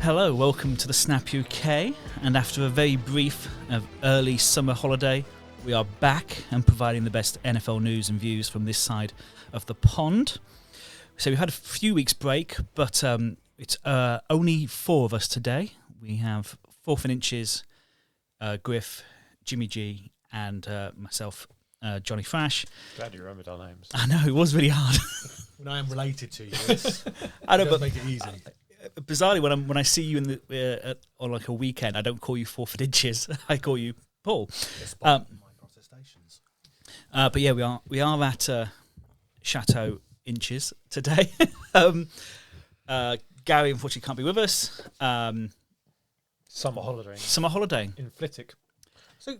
Hello, welcome to the Snap UK, and after a very brief early summer holiday, we are back and providing the best NFL news and views from this side of the pond. So we had a few weeks break, but it's only four of us today. We have 4th and Inches, Griff, Jimmy G, and myself, Johnny Thrash. Glad you remembered our names. I know, it was really hard. When I am related to you, I know, but make it easy. Bizarrely, when I see you in the on like a weekend, I don't call you 4th and Inches. I call you Paul. My protestations. But yeah, we are at Chateau Inches today. Gary unfortunately can't be with us. Summer holiday. Summer holiday in Flitwick. So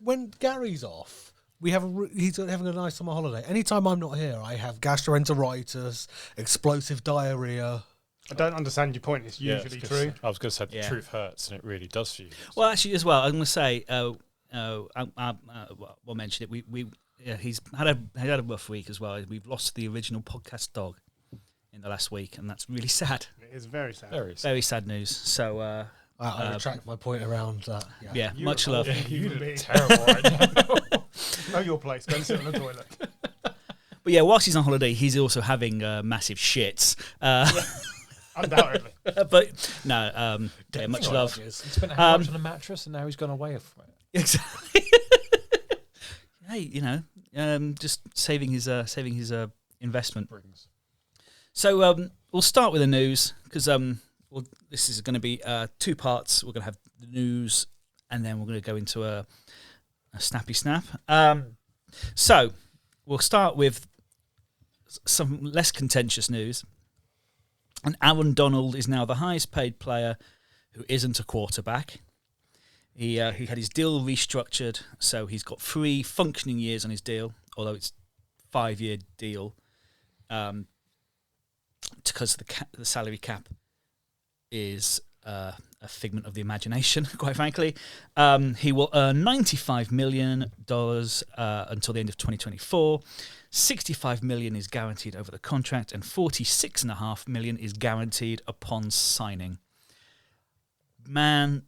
when Gary's off, he's having a nice summer holiday. Anytime I'm not here, I have gastroenteritis, explosive diarrhea. I don't understand your point. It's usually true. I was going to say the truth hurts, and it really does for you. Well, actually, as well, I'm going to say, we'll mention it. He's had a rough week as well. We've lost the original podcast dog in the last week, and that's really sad. It is very sad. Very sad news. So I retract my point around that. Yeah, much love. You look terrible right now. Know your place. Go and sit on the toilet. But yeah, whilst he's on holiday, he's also having massive shits. Undoubtedly. But no, yeah, much love. He's spent how much on a mattress, and now he's gone away from it. Exactly. Hey, just saving his investment. So we'll start with the news because this is going to be 2 parts. We're going to have the news, and then we're going to go into a snappy snap. So we'll start with some less contentious news. And Aaron Donald is now the highest paid player who isn't a quarterback. He had his deal restructured, so he's got 3 functioning years on his deal, although it's 5-year deal, because the salary cap is a figment of the imagination, quite frankly. He will earn $95 million until the end of 2024. $65 million is guaranteed over the contract, and $46.5 million is guaranteed upon signing. Man,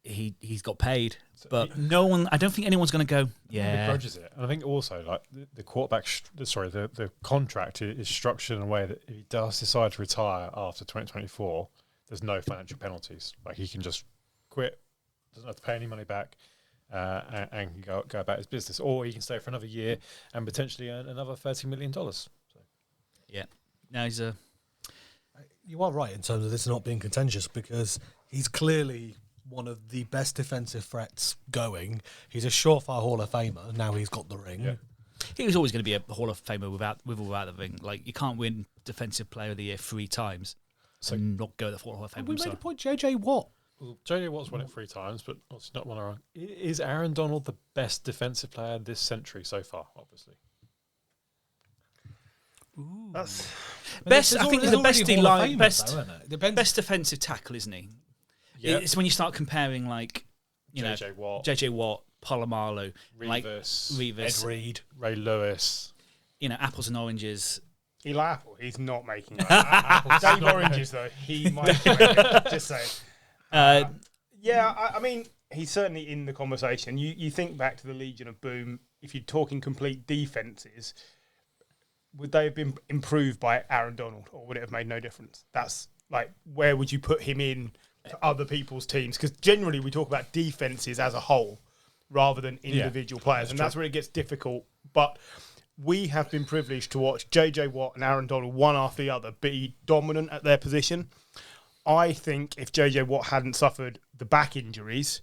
he's got paid, but no one. I don't think anyone's going to go. Yeah, begrudges it. And I think also like the quarterback. The contract is structured in a way that if he does decide to retire after 2024, there's no financial penalties. Like he can just quit, doesn't have to pay any money back. And can go about his business, or he can stay for another year and potentially earn another $30 million. So. Yeah, now he's a. You are right in terms of this not being contentious because he's clearly one of the best defensive threats going. He's a surefire Hall of Famer. Now he's got the ring. Yeah. He was always going to be a Hall of Famer with or without the ring. Like you can't win Defensive Player of the Year 3 times and not go to the Hall of Fame. We made a point. JJ Watt. Well, JJ Watt's won it 3 times, but it's not one around. Is Aaron Donald the best defensive player this century so far? Obviously, That's best. I think the best line, best Depends. defensive tackle, isn't he? Yeah. It's when you start comparing, like JJ Watt, Polamalu, Revis, Ed Reed, Ray Lewis. Apples and oranges. Eli Apple. He's not making that. Dave Oranges though. He might make it. Just saying. I mean, he's certainly in the conversation. You think back to the Legion of Boom, if you're talking complete defences, would they have been improved by Aaron Donald, or would it have made no difference? That's like, where would you put him in to other people's teams? Because generally we talk about defences as a whole rather than individual players, and that's where it gets difficult. But we have been privileged to watch JJ Watt and Aaron Donald, one after the other, be dominant at their position. I think if JJ Watt hadn't suffered the back injuries,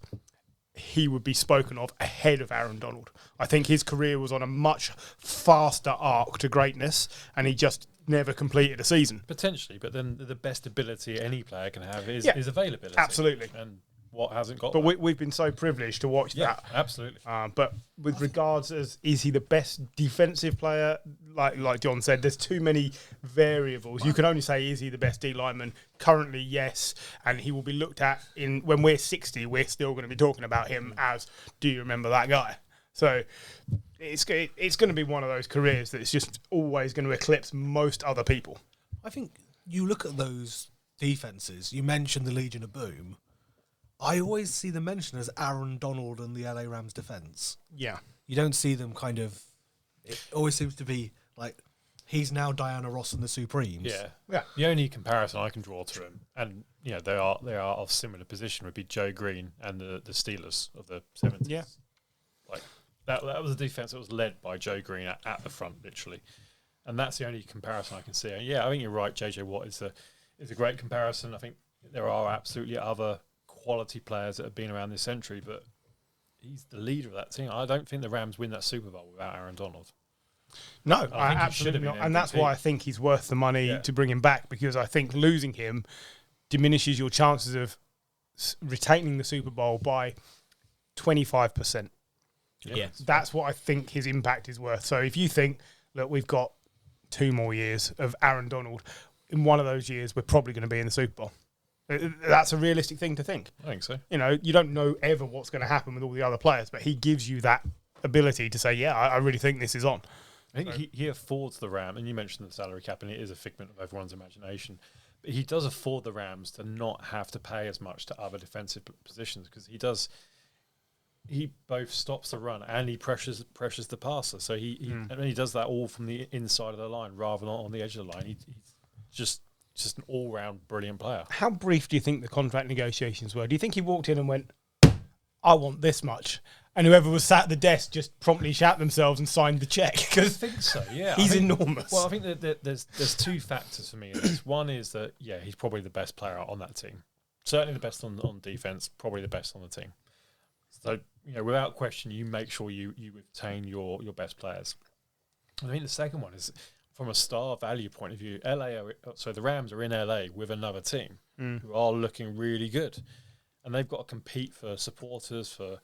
he would be spoken of ahead of Aaron Donald. I think his career was on a much faster arc to greatness, and he just never completed a season. Potentially, but then the best ability any player can have is availability. Absolutely. And Watt hasn't got but that. We've been so privileged to watch that. Absolutely. But with regards as, is he the best defensive player? Like John said, there's too many variables. You can only say, is he the best D lineman? Currently, yes. And he will be looked at when we're 60, we're still going to be talking about him as, do you remember that guy? So it's going to be one of those careers that it's just always going to eclipse most other people. I think you look at those defenses. You mentioned the Legion of Boom. I always see them mentioned as Aaron Donald and the LA Rams defense. Yeah. You don't see them kind of. It always seems to be like he's now Diana Ross and the Supremes. Yeah. The only comparison I can draw to him, and they are of similar position, would be Joe Green and the Steelers of the 70s. Yeah. Like that was a defense that was led by Joe Green at the front, literally, and that's the only comparison I can see. And I think you're right. JJ Watt is a great comparison. I think there are absolutely other quality players that have been around this century, but he's the leader of that team. I don't think the Rams win that Super Bowl without Aaron Donald. No, I absolutely not. And that's why I think he's worth the money to bring him back, because I think losing him diminishes your chances of retaining the Super Bowl by 25%. Yeah. That's what I think his impact is worth. So if you think, look, we've got 2 more years of Aaron Donald, in one of those years, we're probably going to be in the Super Bowl. That's a realistic thing to think. I think so. You don't know ever what's going to happen with all the other players, but he gives you that ability to say, I really think this is on. I think he affords the Rams, and you mentioned the salary cap, and it is a figment of everyone's imagination, but he does afford the Rams to not have to pay as much to other defensive positions, because he both stops the run and he pressures the passer. So and he does that all from the inside of the line rather than on the edge of the line. He's just an all-round brilliant player. How brief do you think the contract negotiations were? Do you think he walked in and went, I want this much, and whoever was sat at the desk just promptly shat themselves and signed the check? Because I think so, yeah. He's enormous. Well, I think that there's 2 factors for me in this. One is that, he's probably the best player on that team. Certainly the best on defense, probably the best on the team. So, without question, you make sure you retain your best players. And I think the second one is, from a star value point of view, the Rams are in LA with another team who are looking really good. And they've got to compete for supporters, for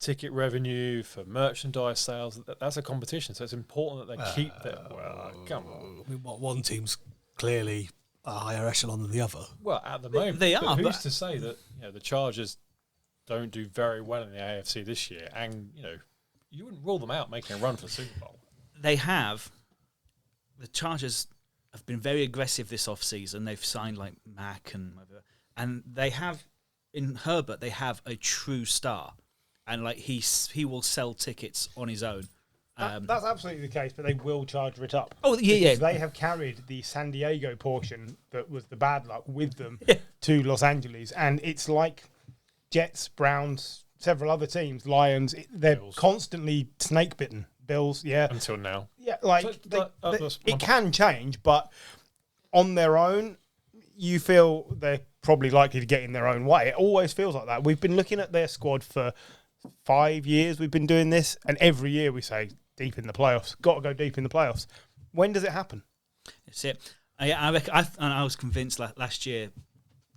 ticket revenue, for merchandise sales. That's a competition. So it's important that they keep that. Well, come on. I mean, one team's clearly a higher echelon than the other. Well, at the moment, they are. Who's to say that the Chargers don't do very well in the AFC this year? And you wouldn't rule them out making a run for the Super Bowl. They have. The Chargers have been very aggressive this offseason. They've signed like Mack and they have in Herbert. They have a true star, and like he will sell tickets on his own. That's absolutely the case, but they will charge it up. Oh yeah. They have carried the San Diego portion that was the bad luck with them to Los Angeles, and it's like Jets, Browns, several other teams, Lions. They're Bills. Constantly snake bitten. Bills, until now. Yeah, it can change, but on their own, you feel they're probably likely to get in their own way. It always feels like that. We've been looking at their squad for 5 years. We've been doing this, and every year we say deep in the playoffs. Got to go deep in the playoffs. When does it happen? That's it. I was convinced last year,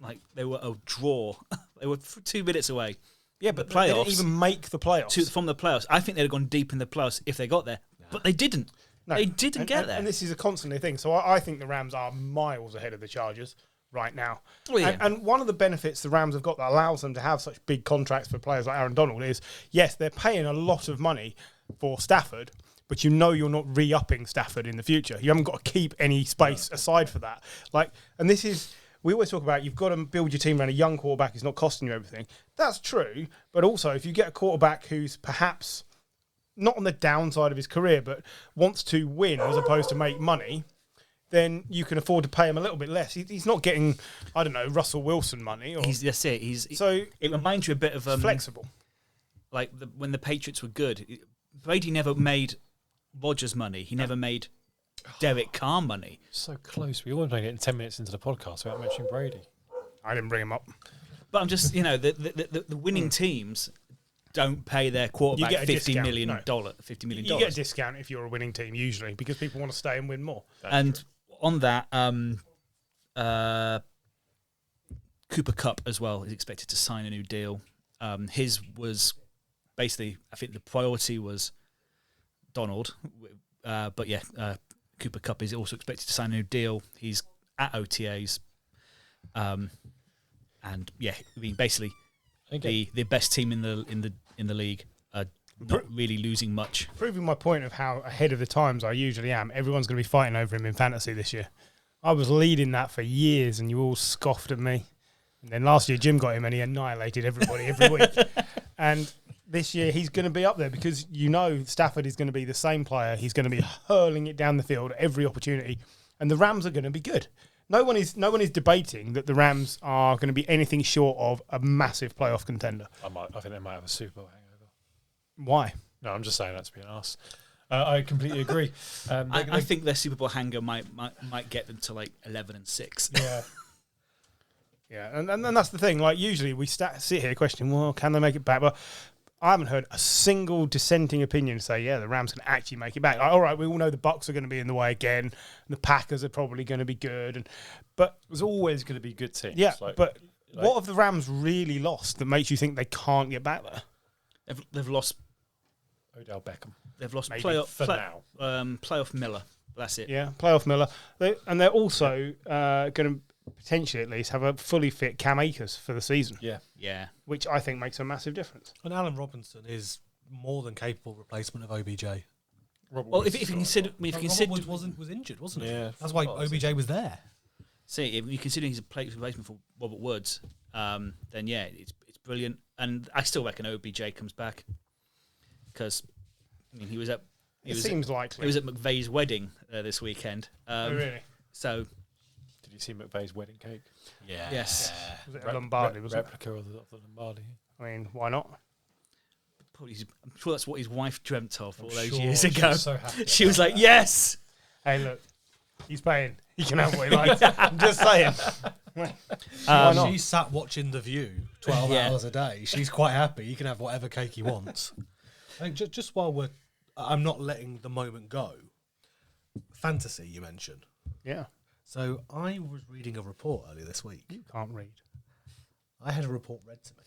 like they were a draw. They were 2 minutes away. Yeah, but playoffs, they didn't even make the playoffs. From the playoffs. I think they'd have gone deep in the playoffs if they got there. But they didn't. No. They didn't get there. And this is a constantly thing. So I think the Rams are miles ahead of the Chargers right now. Oh, yeah. And one of the benefits the Rams have got that allows them to have such big contracts for players like Aaron Donald is, yes, they're paying a lot of money for Stafford, but you're not re-upping Stafford in the future. You haven't got to keep any space aside for that. And this is... We always talk about you've got to build your team around a young quarterback who's not costing you everything. That's true, but also if you get a quarterback who's perhaps not on the downside of his career but wants to win as opposed to make money, then you can afford to pay him a little bit less. He's not getting, I don't know, Russell Wilson money. That's it. So it reminds you a bit of flexible. Like when the Patriots were good, Brady never made Rodgers money. He never made Derek Carr money. So close. We almost made it in 10 minutes into the podcast without mentioning Brady. I didn't bring him up. But I'm just, the winning teams don't pay their quarterback $50 million. $50 million. You get a discount if you're a winning team, usually, because people want to stay and win more. And on that, Cooper Kupp as well is expected to sign a new deal. His was basically, I think the priority was Donald. But Cooper Kupp is also expected to sign a new deal. He's at OTAs. Basically the best team in the league are not really losing much. Proving my point of how ahead of the times I usually am, everyone's going to be fighting over him in fantasy this year. I was leading that for years, and you all scoffed at me. And then last year, Jim got him, and he annihilated everybody every week. And this year, he's going to be up there because Stafford is going to be the same player. He's going to be hurling it down the field at every opportunity, and the Rams are going to be good. No one is debating that the Rams are going to be anything short of a massive playoff contender. I think they might have a Super Bowl hangover. Why? No, I'm just saying that to be an arse. I completely agree. I think their Super Bowl hangover might get them to like 11-6. Yeah. Yeah, and that's the thing. Like, usually we sit here questioning, well, can they make it back? But I haven't heard a single dissenting opinion say, yeah, the Rams can actually make it back. Like, all right, we all know the Bucs are going to be in the way again, and the Packers are probably going to be good. But there's always going to be good teams. Yeah, but what have the Rams really lost that makes you think they can't get back there? They've lost Odell Beckham. They've lost Maybe playoff Miller. That's it. Yeah, playoff Miller. They're also going to potentially at least have a fully fit Cam Akers for the season. Yeah. Which I think makes a massive difference. And Allen Robinson is more than capable replacement of OBJ. Well, if you consider, Robert Woods was injured, wasn't he? Yeah, that's why OBJ was there. See, if you consider he's a replacement for Robert Woods, then yeah, it's brilliant. And I still reckon OBJ comes back because he was at. Seems likely. He was at McVay's wedding this weekend. Oh, really? So. Did you see McVay's wedding cake? Yeah. Yes. Was it a Lombardi? Replica of the Lombardi. I mean, why not? Probably, I'm sure that's what his wife dreamt of all those sure years ago. She was so happy she was like, yes. Hey, look, he's paying. He can have what he likes. I'm just saying. Why not? She sat watching The View 12 hours a day. She's quite happy. He can have whatever cake he wants. I think just while I'm not letting the moment go. Fantasy, you mentioned. Yeah. So I was reading a report earlier this week. You can't read. I had a report read to me.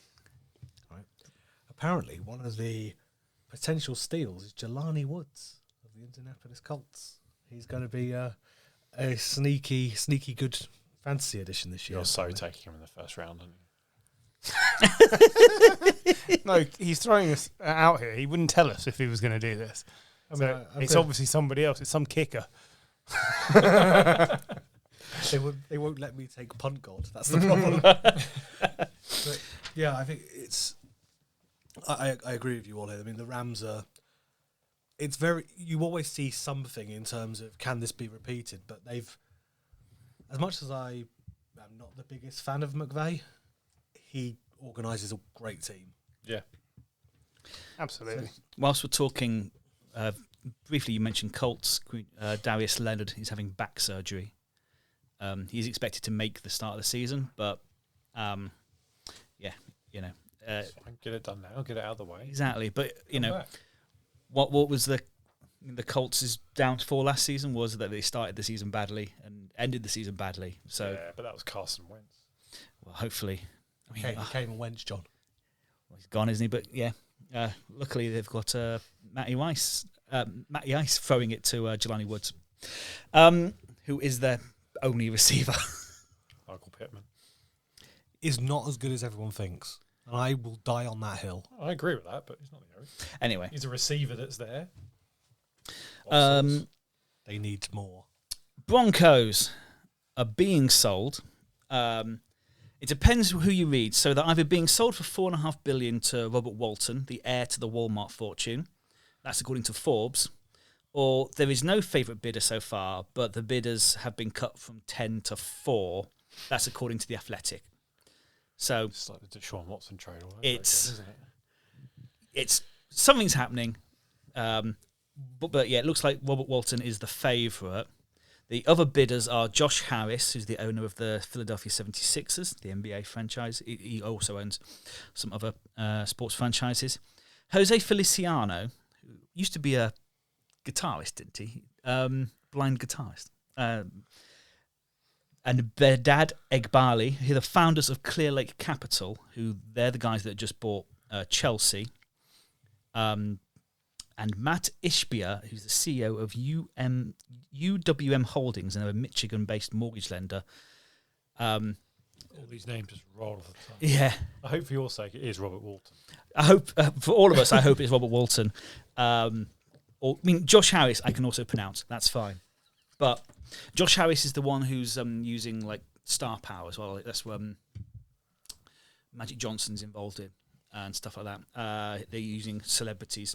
Right. Apparently, one of the potential steals is Jelani Woods of the Indianapolis Colts. He's going to be a sneaky good fantasy addition this year. You're so taking him in the first round, aren't you? No, he's throwing us out here. He wouldn't tell us if he was going to do this. So it's obviously somebody else. It's some kicker. They won't let me take punt god. That's the problem. But yeah, I think it's. I agree with you all here. I mean, the Rams are. It's very. You always see something in terms of can this be repeated, but they've. As much as I am not the biggest fan of McVay, he organises a great team. Yeah, absolutely. So, whilst we're talking, briefly, you mentioned Colts. Darius Leonard is having back surgery. He's expected to make the start of the season, but get it done now, get it out of the way. Exactly, but what was the Colts' downfall last season was that they started the season badly and ended the season badly. So yeah, but that was Carson Wentz. Well, hopefully, he came and went, John. Well, he's gone, isn't he? But yeah, luckily they've got Matty Ice throwing it to Jelani Woods, who is their only receiver. Michael Pittman is not as good as everyone thinks, and I will die on that hill. I agree with that, but he's not the only. Anyway, he's a receiver that's there. They need more. Broncos are being sold. It depends who you read. So they're either being sold for $4.5 billion to Robert Walton, the heir to the Walmart fortune. That's according to Forbes. Or there is no favourite bidder so far, but the bidders have been cut from 10 to 4. That's according to The Athletic. So it's like the Deshaun Watson trade. Isn't it? It's something's happening. But yeah, it looks like Robert Walton is the favourite. The other bidders are Josh Harris, who's the owner of the Philadelphia 76ers, the NBA franchise. He also owns some other sports franchises. Jose Feliciano, who used to be a guitarist, didn't he? Blind guitarist. And Bedad Egbali, who are the founders of Clear Lake Capital, who they're the guys that just bought Chelsea. And Matt Ishbia, who's the CEO of UWM Holdings, and they're a Michigan-based mortgage lender. All these names just roll off the tongue. Yeah. I hope for your sake it is Robert Walton. I hope, for all of us, I hope it's Robert Walton. Josh Harris I can also pronounce. That's fine. But Josh Harris is the one who's using like star power as well. That's what Magic Johnson's involved in and stuff like that. They're using celebrities.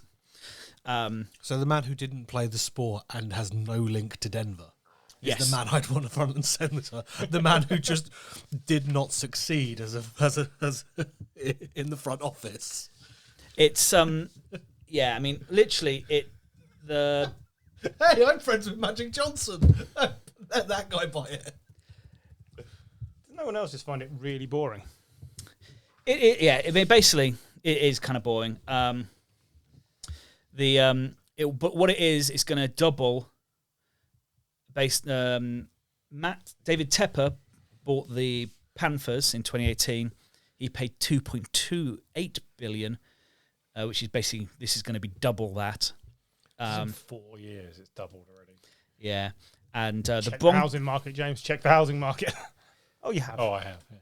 So the man who didn't play the sport and has no link to Denver is Yes. the man I'd want to front and centre. The man who just did not succeed as in the front office. It's yeah. I mean, literally, Hey, I'm friends with Magic Johnson. Let that guy buy it. Does no one else just find it really boring? Yeah. I mean, basically, it is kind of boring. But what it is, it's going to double. David Tepper bought the Panthers in 2018. He paid $2.28 billion, which is basically this is going to be double that. In 4 years, it's doubled already. Yeah, and Check the housing market, James. Check the housing market. Oh, you have. Oh, I have. Yeah.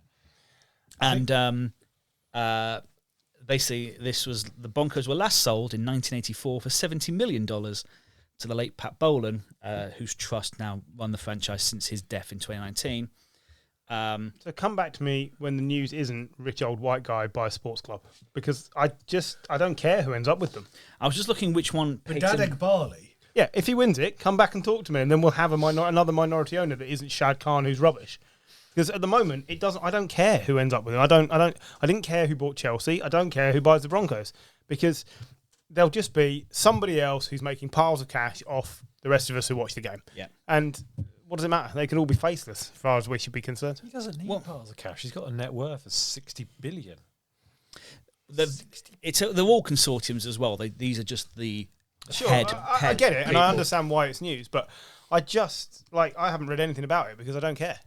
And basically, the Broncos were last sold in 1984 for $70 million to the late Pat Bolan, whose trust now run the franchise since his death in 2019. So come back to me when the news isn't rich old white guy buy a sports club, because I don't care who ends up with them. I was just looking which one. Dadek Barley. Yeah, if he wins it, come back and talk to me, and then we'll have another minority owner that isn't Shad Khan, who's rubbish. Because at the moment, it doesn't. I don't care who ends up with him. I didn't care who bought Chelsea. I don't care who buys the Broncos, because there'll just be somebody else who's making piles of cash off the rest of us who watch the game. Yeah. And what does it matter? They can all be faceless, as far as we should be concerned. He doesn't need piles of cash. He's got a net worth of $60 billion. They're all consortiums as well. These are just the head. I get it, and people. I understand why it's news, but I haven't read anything about it because I don't care.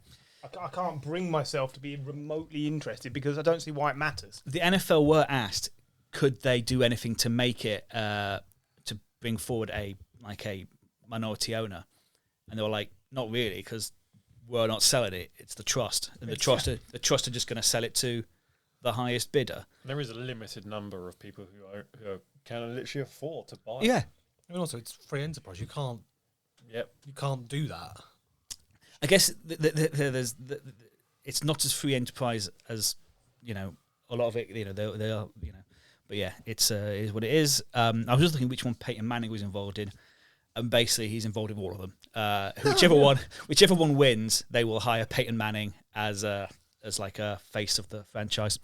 I can't bring myself to be remotely interested because I don't see why it matters. The NFL were asked, could they do anything to make it to bring forward a minority owner, and they were like, not really, because we're not selling it. It's the trust, and the trust are just going to sell it to the highest bidder. There is a limited number of people who can literally afford to buy. Yeah, I mean, also it's free enterprise. You can't do that. I guess it's not as free enterprise as a lot of it. They are. But yeah, it is what it is. I was just looking which one Peyton Manning was involved in, and basically he's involved in all of them. Whichever one wins, they will hire Peyton Manning as like a face of the franchise.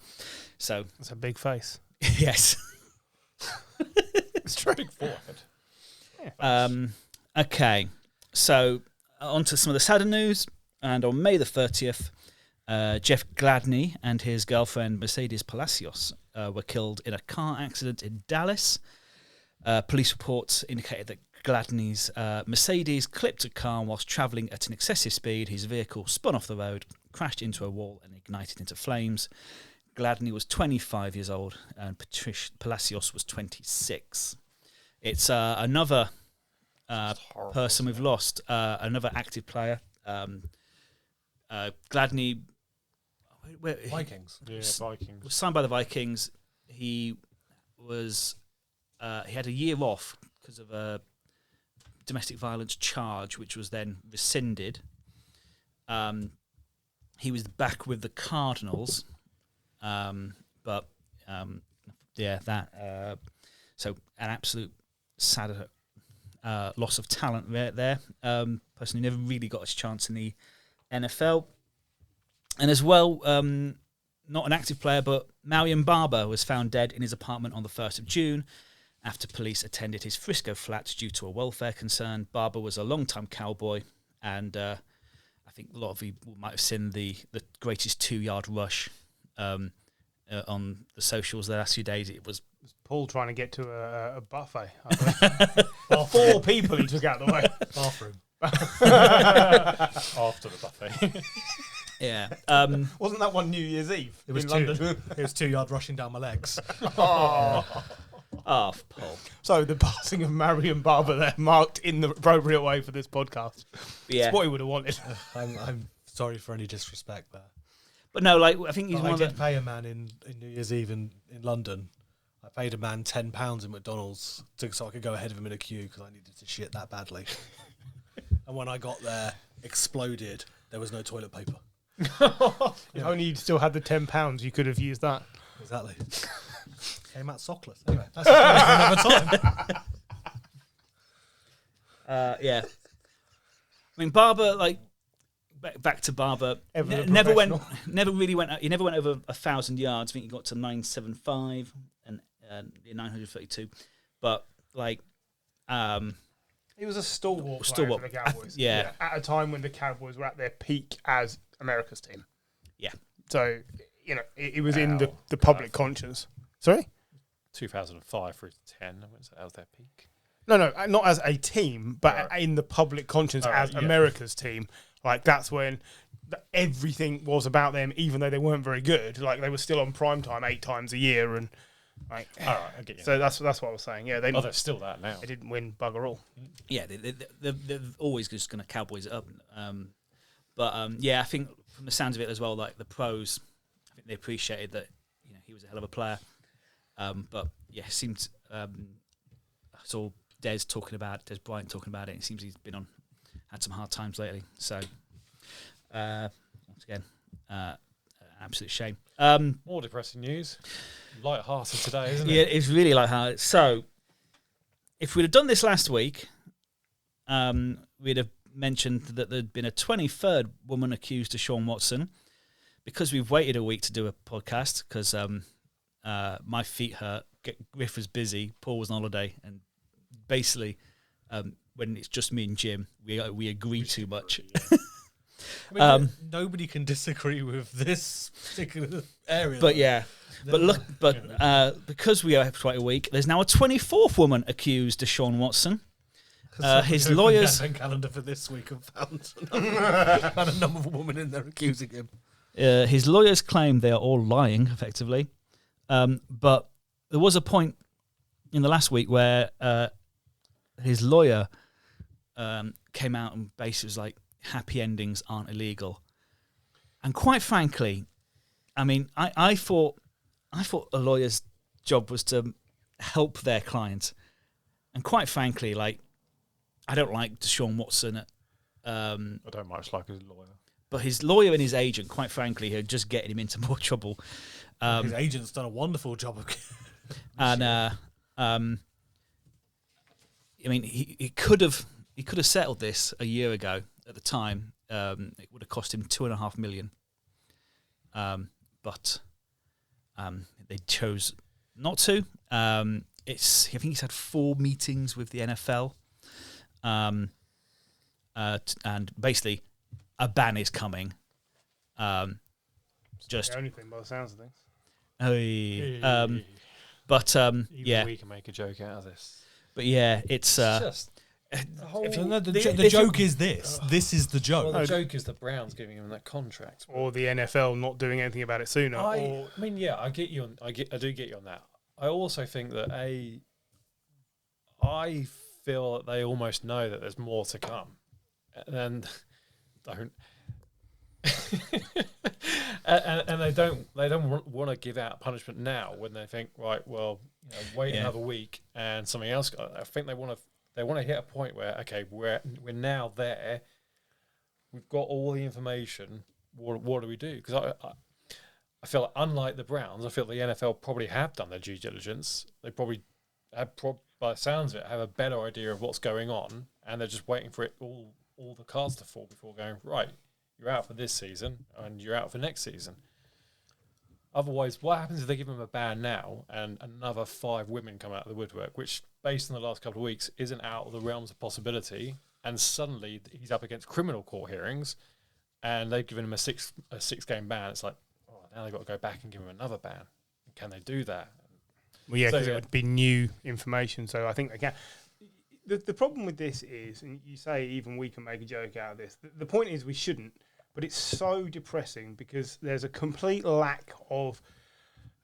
So That's a big face. yes. It's true. Big forehead. Okay, so on to some of the sadder news. And on May the 30th, Jeff Gladney and his girlfriend Mercedes Palacios were killed in a car accident in Dallas. Police reports indicated that Gladney's Mercedes clipped a car whilst travelling at an excessive speed. His vehicle spun off the road, crashed into a wall and ignited into flames. Gladney was 25 years old and Palacios was 26. It's another person we've lost, another active player. Gladney... Vikings. Yeah, Vikings. Was signed by the Vikings. He was he had a year off because of a domestic violence charge, which was then rescinded. He was back with the Cardinals, but so an absolute sad loss of talent there. Person who never really got his chance in the NFL. And as well, not an active player, but Marion Barber was found dead in his apartment on the 1st of June after police attended his Frisco flat due to a welfare concern. Barber was a long-time Cowboy, and I think a lot of people might have seen the greatest 2-yard rush on the socials the last few days. It was Paul trying to get to a buffet. 4 people he took out the way. Bathroom. After the buffet. yeah. Wasn't that one New Year's Eve It was in 2. London? It was 2-yard rushing down my legs. Paul. So the passing of Marion Barber there, marked in the appropriate way for this podcast. Yeah. It's what he would have wanted. I'm sorry for any disrespect there. But no, like I think he's But one I of the. did pay a man in New Year's Eve in London. I paid a man £10 in McDonald's so I could go ahead of him in a queue because I needed to shit that badly. And when I got there, exploded. There was no toilet paper. If only you'd still had the £10, you could have used that. Exactly. Came out sockless. Anyway, that's a story for another time. Yeah. I mean, Barber, like, back to Barber, Ever a never professional. went. He never went over 1,000 yards. I think he got to 975 and 932. But like, He was a stalwart, Stalwart. player for the Cowboys. Yeah. At a time when the Cowboys were at their peak as America's team. Yeah. So, you know, it was in the public conscience. Sorry? 2005 through to 10. That was their peak. No, not as a team, but Right. in the public conscience Oh, as yeah. America's team. Like, that's when everything was about them, even though they weren't very good. Like, they were still on prime time 8 times a year. And, like, All right, I get you. so that's what I was saying. Yeah, they're still that now. they didn't win bugger all. yeah, they're always just going to Cowboys it up. Yeah, I think from the sounds of it as well, like the pros, I think they appreciated that he was a hell of a player. But yeah, it seemed I saw Des Bryant talking about it. It seems he's had some hard times lately. So once again, absolute shame. More depressing news. Light-hearted today, isn't Yeah, it? it's really like hard. So if we'd have done this last week, we'd have mentioned that there'd been a 23rd woman accused of Deshaun Watson. Because we've waited a week to do a podcast because my feet hurt, Griff was busy, Paul was on holiday, and basically when it's just me and Jim, we agree too much. I mean, nobody can disagree with this particular area. But yeah, because we have quite a week, there's now a 24th woman accused of Deshaun Watson. His lawyers calendar for this week have found a number of women in there accusing him. His lawyers claim they are all lying, effectively. But there was a point in the last week where his lawyer came out and basically was like, happy endings aren't illegal. And quite frankly, I mean, I thought a lawyer's job was to help their client. And quite frankly, like, I don't like Deshaun Watson. I don't much like his lawyer. But his lawyer and his agent, quite frankly, are just getting him into more trouble. His agent's done a wonderful job of And I mean, he could have settled this a year ago. At the time, it would have cost him $2.5 million. But they chose not to. I think he's had 4 meetings with the NFL, and basically, a ban is coming. Just The only thing by the sounds of things. But Even yeah, we can make a joke out of this. but yeah, it's just the joke is this. This is the joke. well, the joke is the Browns giving him that contract. Or the NFL not doing anything about it sooner. I mean, yeah, I get you on. I do get you on that. I also think that I feel that they almost know that there's more to come, and don't. and they don't want to give out punishment now when they think, right, well, wait another week and something else. I think they want to hit a point where, okay, we're now there. We've got all the information. What do we do? Because I feel like, unlike the Browns, I feel the NFL probably have done their due diligence. They probably have, by the sounds of it, have a better idea of what's going on, and they're just waiting for it all the cards to fall before going, right, you're out for this season and you're out for next season. Otherwise, what happens if they give him a ban now and another 5 women come out of the woodwork, which, based on the last couple of weeks, isn't out of the realms of possibility, and suddenly he's up against criminal court hearings and they've given him a 6-game ban. It's like, oh, now they've got to go back and give him another ban. Can they do that? Well, yeah, So, because it would be new information. So I think they can. The problem with this is, and you say even we can make a joke out of this, the point is we shouldn't, but it's so depressing because there's a complete lack of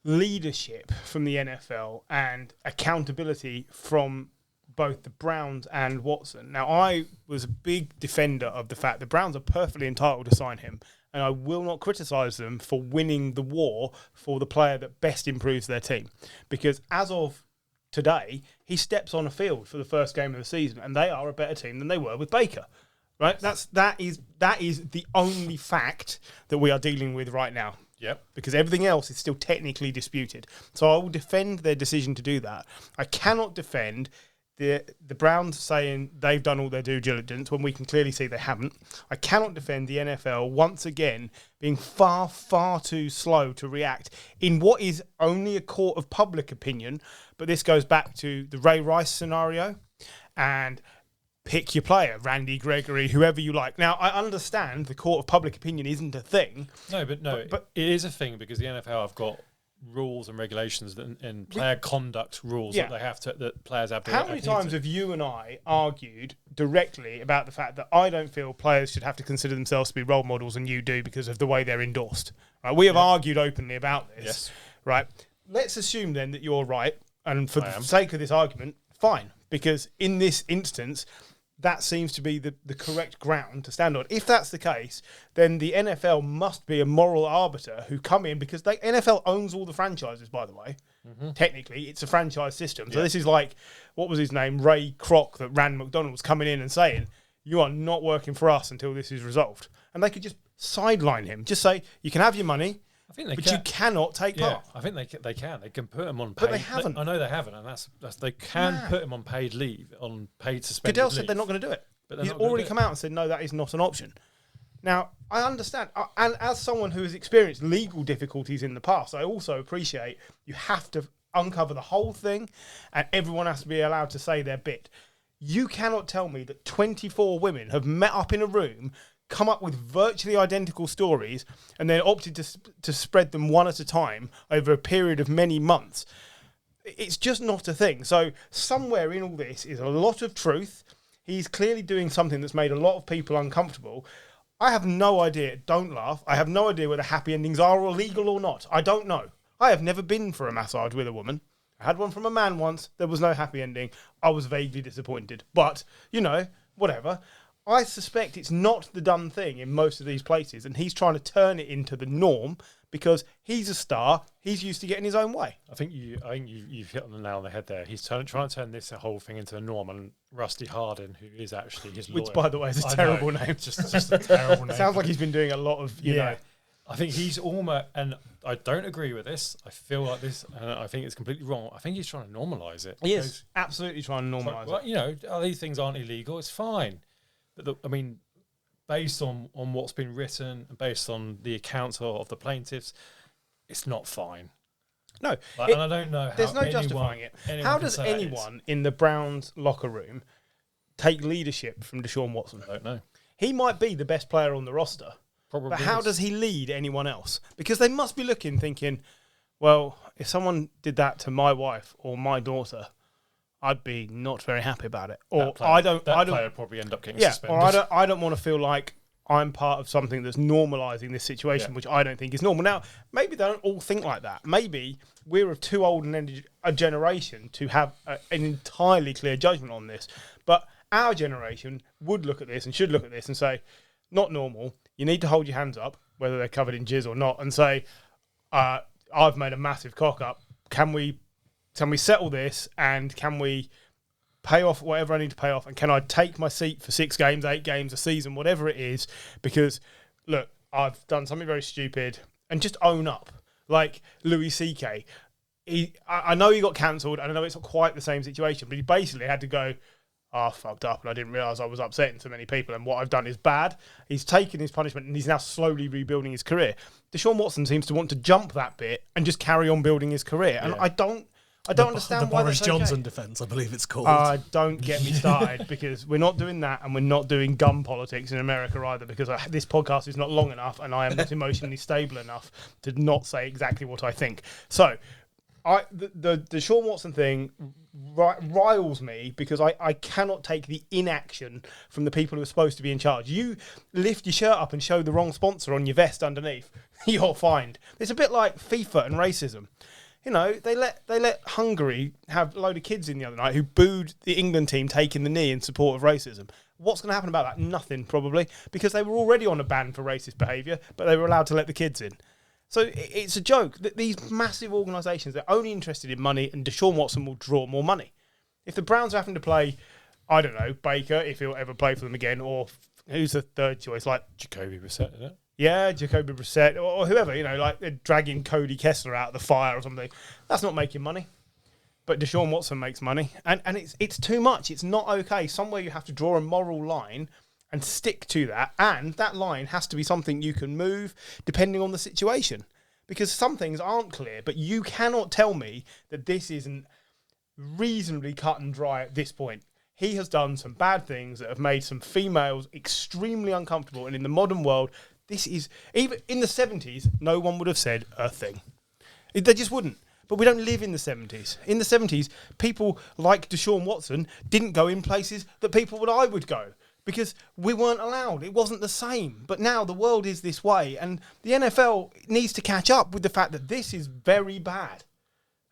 leadership from the NFL and accountability from both the Browns and Watson. Now, I was a big defender of the fact the Browns are perfectly entitled to sign him, and I will not criticise them for winning the war for the player that best improves their team. Because as of today, he steps on a field for the first game of the season, and they are a better team than they were with Baker. Right? That is the only fact that we are dealing with right now. Yep. Because everything else is still technically disputed. So I will defend their decision to do that. I cannot defend the Browns saying they've done all their due diligence when we can clearly see they haven't. I cannot defend the NFL once again being far, far too slow to react in what is only a court of public opinion. But this goes back to the Ray Rice scenario and pick your player, Randy Gregory, whoever you like. Now, I understand the court of public opinion isn't a thing. No, but it is a thing because the NFL have got rules and regulations and player conduct rules that they have to, that players have to. How many times have you and I argued directly about the fact that I don't feel players should have to consider themselves to be role models and you do because of the way they're endorsed? Right? We have argued openly about this. Yes. Right? Let's assume then that you're right, and for the sake of this argument, fine, because in this instance, that seems to be the correct ground to stand on. If that's the case, then the NFL must be a moral arbiter who come in because NFL owns all the franchises, by the way. Mm-hmm. Technically, it's a franchise system. So this is like, what was his name? Ray Kroc that ran McDonald's coming in and saying, you are not working for us until this is resolved. And they could just sideline him. Just say, you can have your money, but you cannot take part. I think they can. They can put him on paid. But they haven't. I know they haven't, and that's they can put him on paid leave, on paid suspended Goodell leave. said they're not going to do it. But he's already come out and said, no, that is not an option. Now, I understand. And as someone who has experienced legal difficulties in the past, I also appreciate you have to uncover the whole thing and everyone has to be allowed to say their bit. You cannot tell me that 24 women have met up in a room, come up with virtually identical stories, and then opted to spread them one at a time over a period of many months. It's just not a thing. So somewhere in all this is a lot of truth. He's clearly doing something that's made a lot of people uncomfortable. I have no idea. Don't laugh. I have no idea whether happy endings are illegal or not. I don't know. I have never been for a massage with a woman. I had one from a man once. There was no happy ending. I was vaguely disappointed. But, whatever. I suspect it's not the done thing in most of these places, and he's trying to turn it into the norm because he's a star. He's used to getting his own way. I think you've hit on the nail on the head there. He's trying to turn this whole thing into the norm, and Rusty Hardin, who is actually his lawyer, which, by the way, is a terrible name. Just a terrible name. It sounds like he's been doing a lot of, you know. I think he's almost, and I don't agree with this. I feel like this, and I think it's completely wrong. I think he's trying to normalise it. He is absolutely trying to normalise it. Well, these things aren't illegal. It's fine. But based on what's been written, and based on the accounts of the plaintiffs, it's not fine. No. And I don't know how there's no justifying it. How does anyone in the Browns locker room take leadership from Deshaun Watson? I don't know. He might be the best player on the roster. Probably but how does he lead anyone else? Because they must be thinking, well, if someone did that to my wife or my daughter, I'd be not very happy about it. Or player would probably end up getting suspended. Or I don't want to feel like I'm part of something that's normalising this situation, which I don't think is normal. Now, maybe they don't all think like that. Maybe we're of too old a generation to have an entirely clear judgment on this. But our generation would look at this and should look at this and say, not normal. You need to hold your hands up, whether they're covered in jizz or not, and say, I've made a massive cock up. Can we settle this, and can we pay off whatever I need to pay off, and can I take my seat for 6 games, 8 games, a season, whatever it is, because, look, I've done something very stupid, and just own up. Like Louis C.K., I know he got cancelled, and I know it's not quite the same situation, but he basically had to go, I fucked up, and I didn't realise I was upsetting so many people, and what I've done is bad. He's taken his punishment, and he's now slowly rebuilding his career. Deshaun Watson seems to want to jump that bit and just carry on building his career, and I don't understand why Boris that's Johnson okay. defence, I believe it's called. Don't get me started, because we're not doing that, and we're not doing gun politics in America either, because this podcast is not long enough, and I am not emotionally stable enough to not say exactly what I think. So, the Deshaun Watson thing riles me, because I cannot take the inaction from the people who are supposed to be in charge. You lift your shirt up and show the wrong sponsor on your vest underneath, you're fined. It's a bit like FIFA and racism. You know, they let Hungary have a load of kids in the other night who booed the England team taking the knee in support of racism. What's going to happen about that? Nothing, probably, because they were already on a ban for racist behaviour, but they were allowed to let the kids in. So it's a joke that these massive organisations, they're only interested in money, and Deshaun Watson will draw more money. If the Browns are having to play, I don't know, Baker, if he'll ever play for them again, or who's the third choice? Like Jacoby Brissett, isn't it? Yeah, Jacoby Brissett, or whoever, you know, like they're dragging Cody Kessler out of the fire or something. That's not making money. But Deshaun Watson makes money. And it's too much. It's not okay. Somewhere you have to draw a moral line and stick to that. And that line has to be something you can move depending on the situation. Because some things aren't clear, but you cannot tell me that this isn't reasonably cut and dry at this point. He has done some bad things that have made some females extremely uncomfortable. And in the modern world, this is, even in the 70s, no one would have said a thing. They just wouldn't. But we don't live in the 70s. In the 70s, people like Deshaun Watson didn't go in places that I would go because we weren't allowed. It wasn't the same. But now the world is this way, and the NFL needs to catch up with the fact that this is very bad.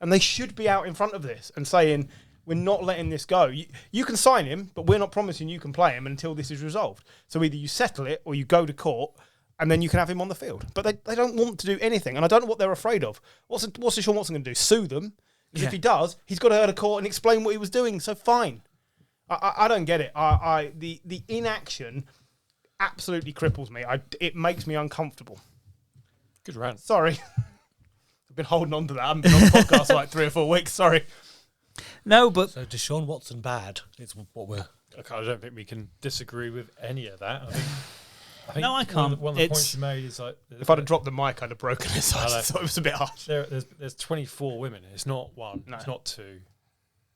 And they should be out in front of this and saying, we're not letting this go. You can sign him, but we're not promising you can play him until this is resolved. So either you settle it or you go to court, and then you can have him on the field. But they don't want to do anything, and I don't know what they're afraid of. What's Deshaun Watson going to do? Sue them? Because if he does, he's got to go to court and explain what he was doing, so fine. I don't get it. The inaction absolutely cripples me. It makes me uncomfortable. Good rant. Sorry. I've been holding on to that. I haven't been on the podcast for like 3 or 4 weeks. Sorry. No, but... So Deshaun Watson bad. It's what we're... I don't think we can disagree with any of that. I think No, I can't. One of the points you made is like... If I'd have dropped the mic, I'd have broken it. So I thought it was a bit harsh. There's 24 women. It's not one. No. It's not 2.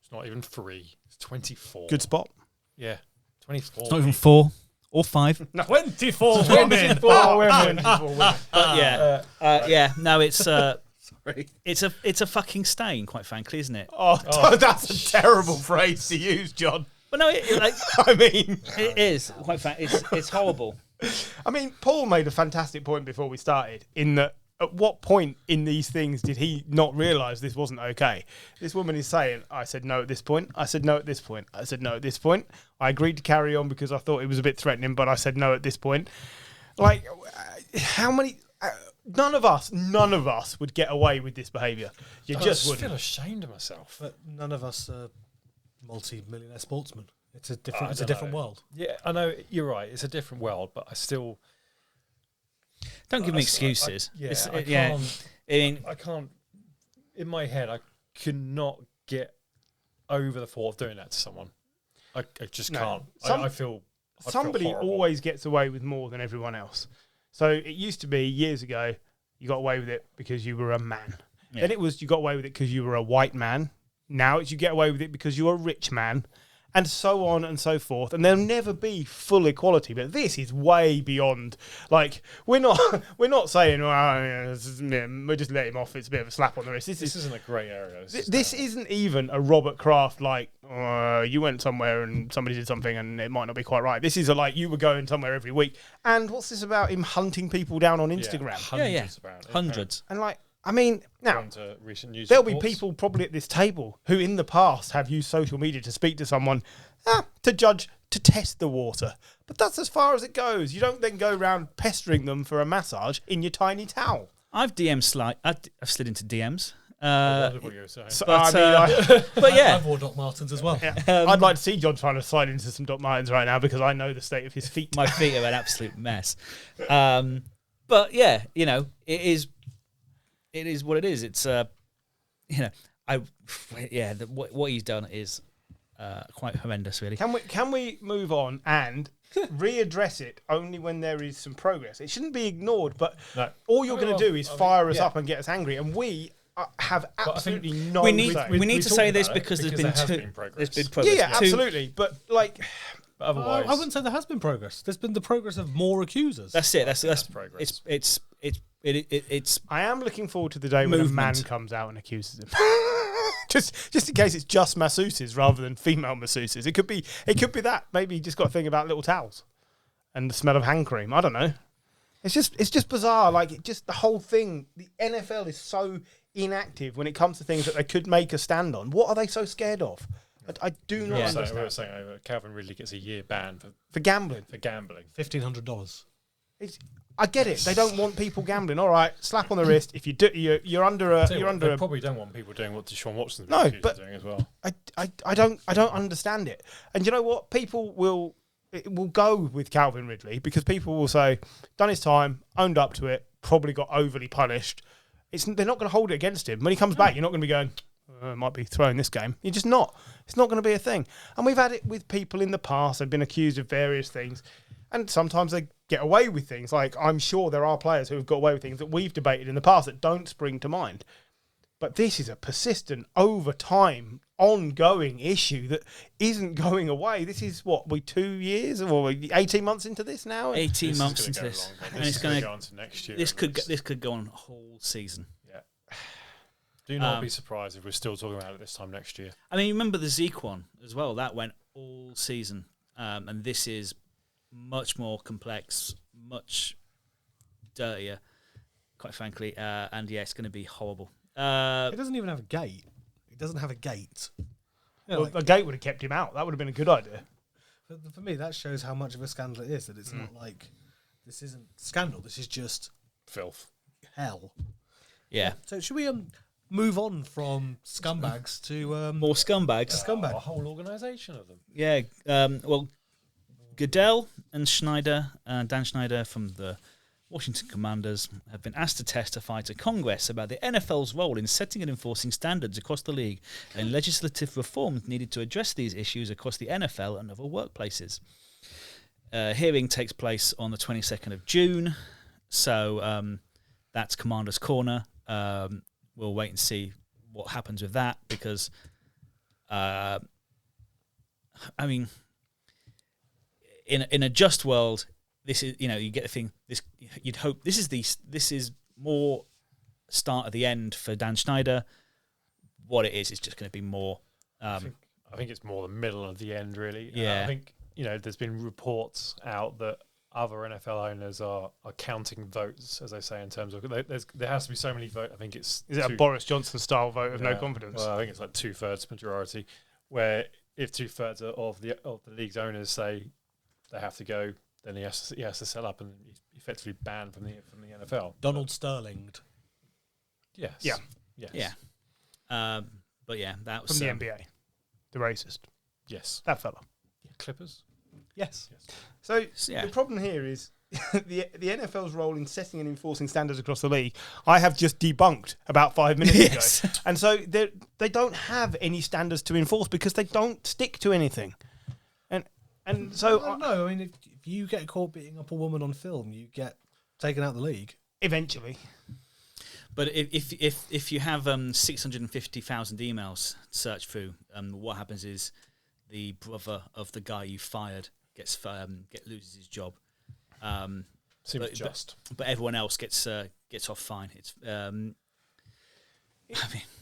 It's not even 3. It's 24. Good spot. Yeah. 24. It's not even 4 or 5. No. 24 women! 24 women. Yeah. No, it's... Sorry. It's a fucking stain, quite frankly, isn't it? Oh, that's a terrible phrase to use, John. But no, I mean... it is, quite frankly. It's horrible. I mean, Paul made a fantastic point before we started in that at what point in these things did he not realise this wasn't okay? This woman is saying, I said no at this point, I said no at this point, I said no at this point. I agreed to carry on because I thought it was a bit threatening, but I said no at this point. Like, how many... None of us would get away with this behaviour. You just wouldn't. I feel ashamed of myself. But none of us are multi-millionaire sportsmen. It's a I different don't know. world. Yeah, I know, you're right. It's a different world, but I still... Don't give me excuses. I can't... I mean, I can't... In my head, I cannot get over the thought of doing that to someone. I just can't. I feel... Somebody always gets away with more than everyone else. So it used to be years ago, you got away with it because you were a man. Yeah. Then it was you got away with it because you were a white man. Now it's you get away with it because you're a rich man, and so on and so forth. And there'll never be full equality. But this is way beyond. Like we're not saying we'll just let him off. It's a bit of a slap on the wrist. This isn't a grey area. This isn't even a Robert Kraft like you went somewhere and somebody did something and it might not be quite right. This is like you were going somewhere every week. And what's this about him hunting people down on Instagram? Hundreds. And like, I mean, now to recent news there'll reports. be people probably at this table who in the past have used social media to speak to someone, to judge, to test the water. But that's as far as it goes. You don't then go around pestering them for a massage in your tiny towel. I've I've slid into DMs. What you were saying. But yeah, I've wore Doc Martens as well. I'd like to see John trying to slide into some Doc Martens right now because I know the state of his feet. my feet are an absolute mess. But yeah, you know, it is what it is. It's what he's done is quite horrendous, really. Can we move on and readdress it only when there is some progress? It shouldn't be ignored, but all you're going to do is fire us up and get us angry, and we have absolutely no. We need to say this because there's been progress. Yeah, absolutely, but like. But otherwise, I wouldn't say there has been progress. There's been the progress of more accusers. That's it. That's progress. It's. I am looking forward to the day when a man comes out and accuses him. just in case it's just masseuses rather than female masseuses. It could be that. Maybe he just got a thing about little towels and the smell of hand cream. I don't know. It's just bizarre. Like the whole thing. The NFL is so inactive when it comes to things that they could make a stand on. What are they so scared of? I do not understand. We were saying Calvin Ridley gets a year ban for gambling. $1,500. I get it. They don't want people gambling. All right, slap on the wrist. If you do, you're under a. They probably don't want people doing what Deshaun Watson's No, accused but of doing as well. I don't understand it. And you know what? People will go with Calvin Ridley because people will say, done his time, owned up to it, probably got overly punished. They're not going to hold it against him. When he comes back, you're not going to be going, might be throwing this game. You're just not. It's not going to be a thing. And we've had it with people in the past. They've been accused of various things. And sometimes they get away with things. Like, I'm sure there are players who have got away with things that we've debated in the past that don't spring to mind. But this is a persistent, over time, ongoing issue that isn't going away. This is, 2 years or 18 months into this now? 18 months into this. And it's going to go on to next year. This could go on a whole season. Yeah. Do not be surprised if we're still talking about it this time next year. I mean, remember the Zeke one as well. That went all season. And this is much more complex, much dirtier, quite frankly. And yeah, it's going to be horrible. It doesn't even have a gate. It doesn't have a gate. Well, a gate would have kept him out. That would have been a good idea. For me, that shows how much of a scandal it is. That it's not like this isn't scandal. This is just Filth. hell. Yeah. So should we move on from scumbags to More scumbags. scumbag? A whole organisation of them. Yeah. Well, Goodell and Schneider, Dan Schneider from the Washington Commanders, have been asked to testify to Congress about the NFL's role in setting and enforcing standards across the league and legislative reforms needed to address these issues across the NFL and other workplaces. Hearing takes place on the 22nd of June, so that's Commander's Corner. We'll wait and see what happens with that because, I mean, in a just world, this is, you get the thing. This you'd hope this is more start at the end for Dan Schneider. What it is just going to be more. I think it's more the middle of the end, really. Yeah. I think there's been reports out that other NFL owners are counting votes, as they say, in terms of there has to be so many votes. I think it's Is it a Boris Johnson style vote of no confidence? Well, I think it's like 2/3 majority, where if 2/3 of the league's owners say they have to go, then he has to set up and effectively banned from the NFL. Donald Sterling. Yes. Yeah. Yes. Yeah. But yeah, that was From the NBA, the racist, Yes. that fella. Clippers. Yes. So Yeah. the problem here is the NFL's role in setting and enforcing standards across the league. I have just debunked about 5 minutes Yes. ago, and so they don't have any standards to enforce because they don't stick to anything. And so No, I mean, if you get caught beating up a woman on film, you get taken out of the league. eventually, But if you have 650,000 emails searched through, what happens is the brother of the guy you fired loses his job. Seems just. But everyone else gets off fine. It's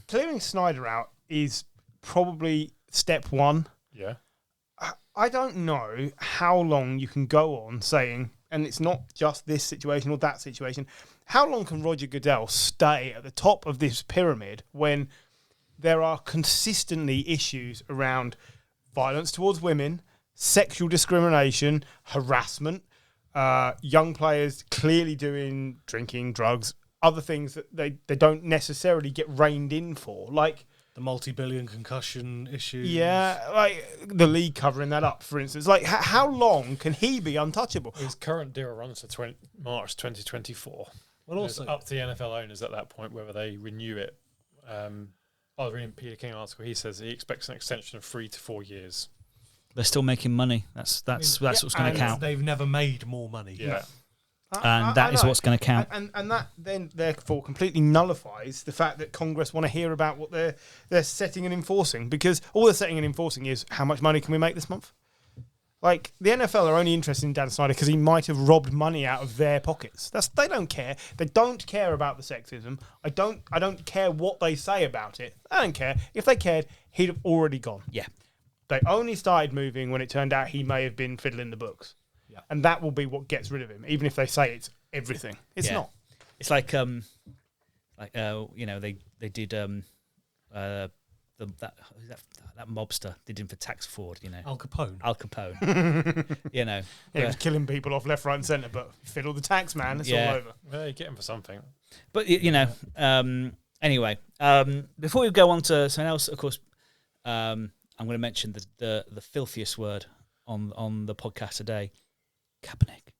clearing Snyder out is probably step one. Yeah. I don't know how long you can go on saying, and it's not just this situation or that situation, how long can Roger Goodell stay at the top of this pyramid when there are consistently issues around violence towards women, sexual discrimination, harassment, young players clearly doing drinking, drugs, other things that they don't necessarily get reined in for, like The multi-billion concussion issues. yeah, like the league covering that up, for instance. Like, how long can he be untouchable? His current deal runs to March 2024. Well, It's also, up to the NFL owners at that point whether they renew it. I was reading Peter King article. He says he expects an extension of 3 to 4 years. they're still making money. That's what's going to and count, they've never made more money. Yeah. and that is know. what's going to count. And that then therefore completely nullifies the fact that Congress want to hear about what they're setting and enforcing, because all they're setting and enforcing is how much money can we make this month. Like, the NFL are only interested in Dan Snyder because he might have robbed money out of their pockets. They don't care. They don't care about the sexism. I don't care what they say about it. I don't care. If they cared, he'd have already gone. Yeah. They only started moving when it turned out he may have been fiddling the books. Yeah. And that will be what gets rid of him, even if they say it's everything. It's Yeah. not. It's like they they did that mobster did him for tax fraud, Al Capone. Al Capone. He was killing people off left, right, and centre, but fiddle the tax man, it's all over. Well, you get him for something. But anyway, before we go on to something else, of course, I'm going to mention the filthiest word on the podcast today, Kaepernick,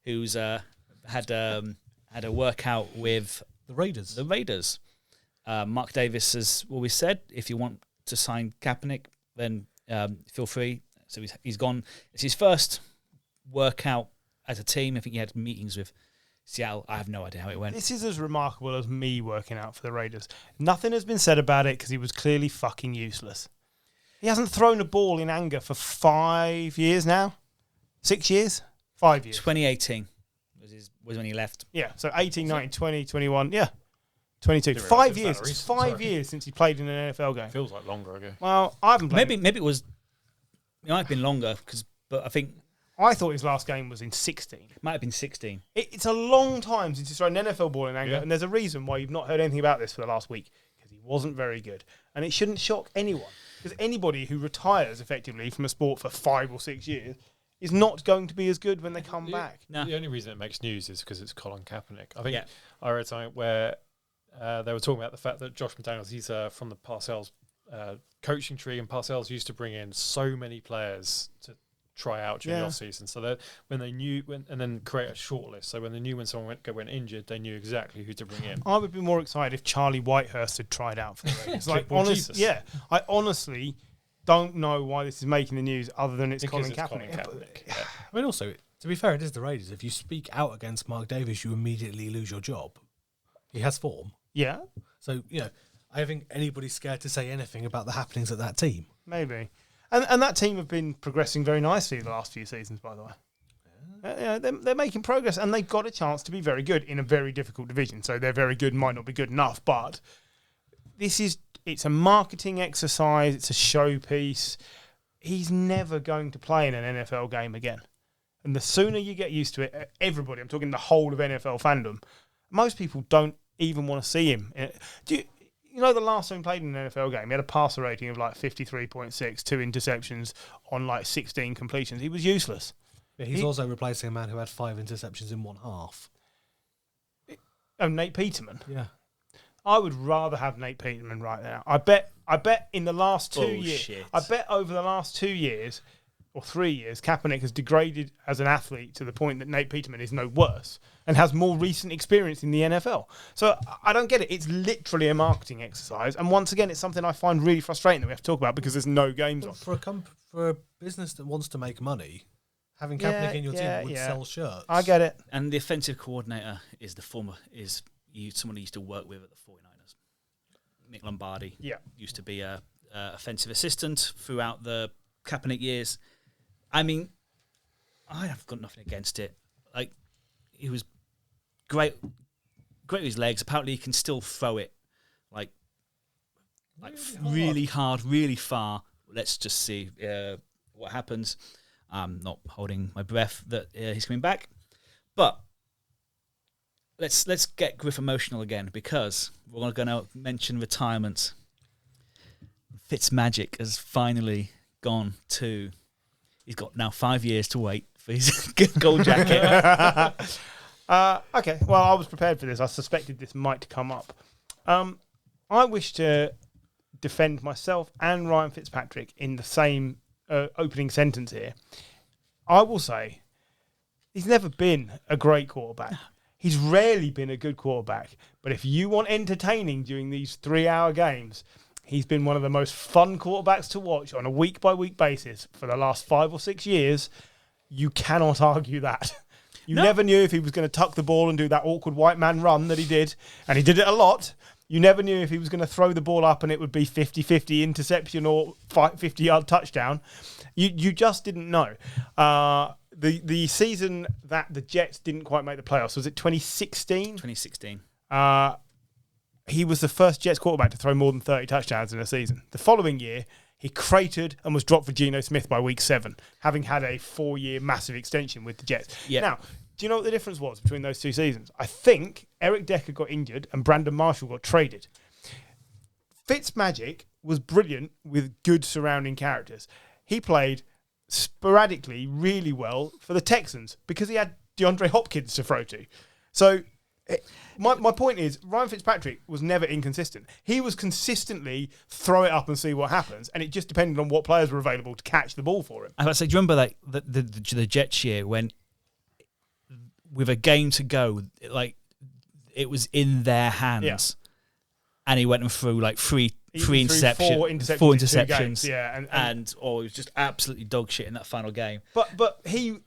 who's had a workout with The Raiders. Mark Davis has always said, if you want to sign Kaepernick, then feel free. So he's gone. It's his first workout as a team. I think he had meetings with Seattle. I have no idea how it went. This is as remarkable as me working out for the Raiders. Nothing has been said about it because he was clearly fucking useless. He hasn't thrown a ball in anger for 5 years now. 6 years? 5 years. 2018 was when he left. Yeah, so 18, 19, 20, 21, yeah. 22. Didn't 5 realise it years. was that It's recent, 5 sorry. years since he played in an NFL game. Feels like longer ago. Well, I haven't played. Maybe it was. It might have been longer but I think I thought his last game was in 16. it might have been 16. It's a long time since he's thrown an NFL ball in anger, Yeah. and there's a reason why you've not heard anything about this for the last week, because he wasn't very good. And it shouldn't shock anyone, because anybody who retires effectively from a sport for 5 or 6 years is not going to be as good when they come back. No. The only reason it makes news is because it's Colin Kaepernick. I think Yeah. I read something where they were talking about the fact that Josh McDaniels, he's from the Parcells coaching tree, and Parcells used to bring in so many players to try out during the off season, so that when they knew and then create a shortlist. So when they knew when someone went injured, they knew exactly who to bring in. I would be more excited if Charlie Whitehurst had tried out for the Raiders. Football Jesus. I honestly don't know why this is making the news, other than it's Because Colin it's Colin Kaepernick. Kaepernick. Yeah. I mean, also, to be fair, it is the Raiders. If you speak out against Mark Davis, you immediately lose your job. He has form. Yeah, So, I don't think anybody's scared to say anything about the happenings at that team. maybe. And that team have been progressing very nicely the last few seasons, by the way. They're making progress, and they've got a chance to be very good in a very difficult division. So they're very good, might not be good enough, but it's a marketing exercise. It's a showpiece. He's never going to play in an NFL game again. And the sooner you get used to it, everybody, I'm talking the whole of NFL fandom, most people don't even want to see him. You know, the last time he played in an NFL game, he had a passer rating of like 53.6, 2 interceptions on like 16 completions. He was useless. Yeah, he's also replacing a man who had 5 interceptions in one half. Oh, Nate Peterman. Yeah. I would rather have Nate Peterman right now. I bet in the last 2 years, Bullshit. I bet over the last 2 years or 3 years, Kaepernick has degraded as an athlete to the point that Nate Peterman is no worse and has more recent experience in the NFL. So I don't get it. It's literally a marketing exercise. And once again, it's something I find really frustrating that we have to talk about because there's no games on. For a business that wants to make money, having Kaepernick in your team would sell shirts. I get it. And the offensive coordinator is someone who used to work with at the 49ers. Mick Lombardi used to be a offensive assistant throughout the Kaepernick years. I mean, I have got nothing against it. Like, he was great with his legs. Apparently, he can still throw it like really hard, really far. Let's just see what happens. I'm not holding my breath that he's coming back, but let's get Griff emotional again, because we're going to mention retirement. FitzMagic has finally gone to. He's got now 5 years to wait for his gold jacket. Okay, well, I was prepared for this. I suspected this might come up. I wish to defend myself and Ryan Fitzpatrick in the same opening sentence here. I will say he's never been a great quarterback. He's rarely been a good quarterback. But if you want entertaining during these 3-hour games, he's been one of the most fun quarterbacks to watch on a week-by-week basis for the last 5 or 6 years. You cannot argue that. You never knew if he was going to tuck the ball and do that awkward white man run that he did, and he did it a lot. You never knew if he was going to throw the ball up and it would be 50-50 interception or 50-yard touchdown. You just didn't know. The season that the Jets didn't quite make the playoffs, was it 2016? 2016. He was the first Jets quarterback to throw more than 30 touchdowns in a season. The following year, he cratered and was dropped for Geno Smith by week 7, having had a 4-year massive extension with the Jets. Yep. Now, do you know what the difference was between those 2 seasons? I think Eric Decker got injured and Brandon Marshall got traded. FitzMagic was brilliant with good surrounding characters. He played sporadically really well for the Texans because he had DeAndre Hopkins to throw to. So my point is, Ryan Fitzpatrick was never inconsistent. He was consistently throw it up and see what happens, and it just depended on what players were available to catch the ball for him. I was say, do you remember the Jets year when, with a game to go, like it was in their hands, and he went and threw like three interceptions, four interceptions, and it was just absolutely dog shit in that final game. But he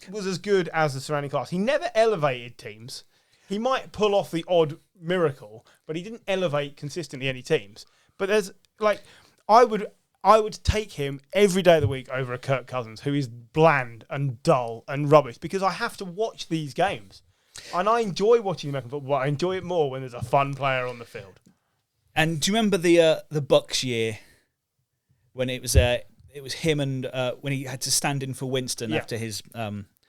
was as good as the surrounding class. He never elevated teams. He might pull off the odd miracle, but he didn't elevate consistently any teams. But there's like, I would take him every day of the week over a Kirk Cousins, who is bland and dull and rubbish, because I have to watch these games. And I enjoy watching American football. I enjoy it more when there's a fun player on the field. And do you remember the Bucks year when it was him and when he had to stand in for Winston after his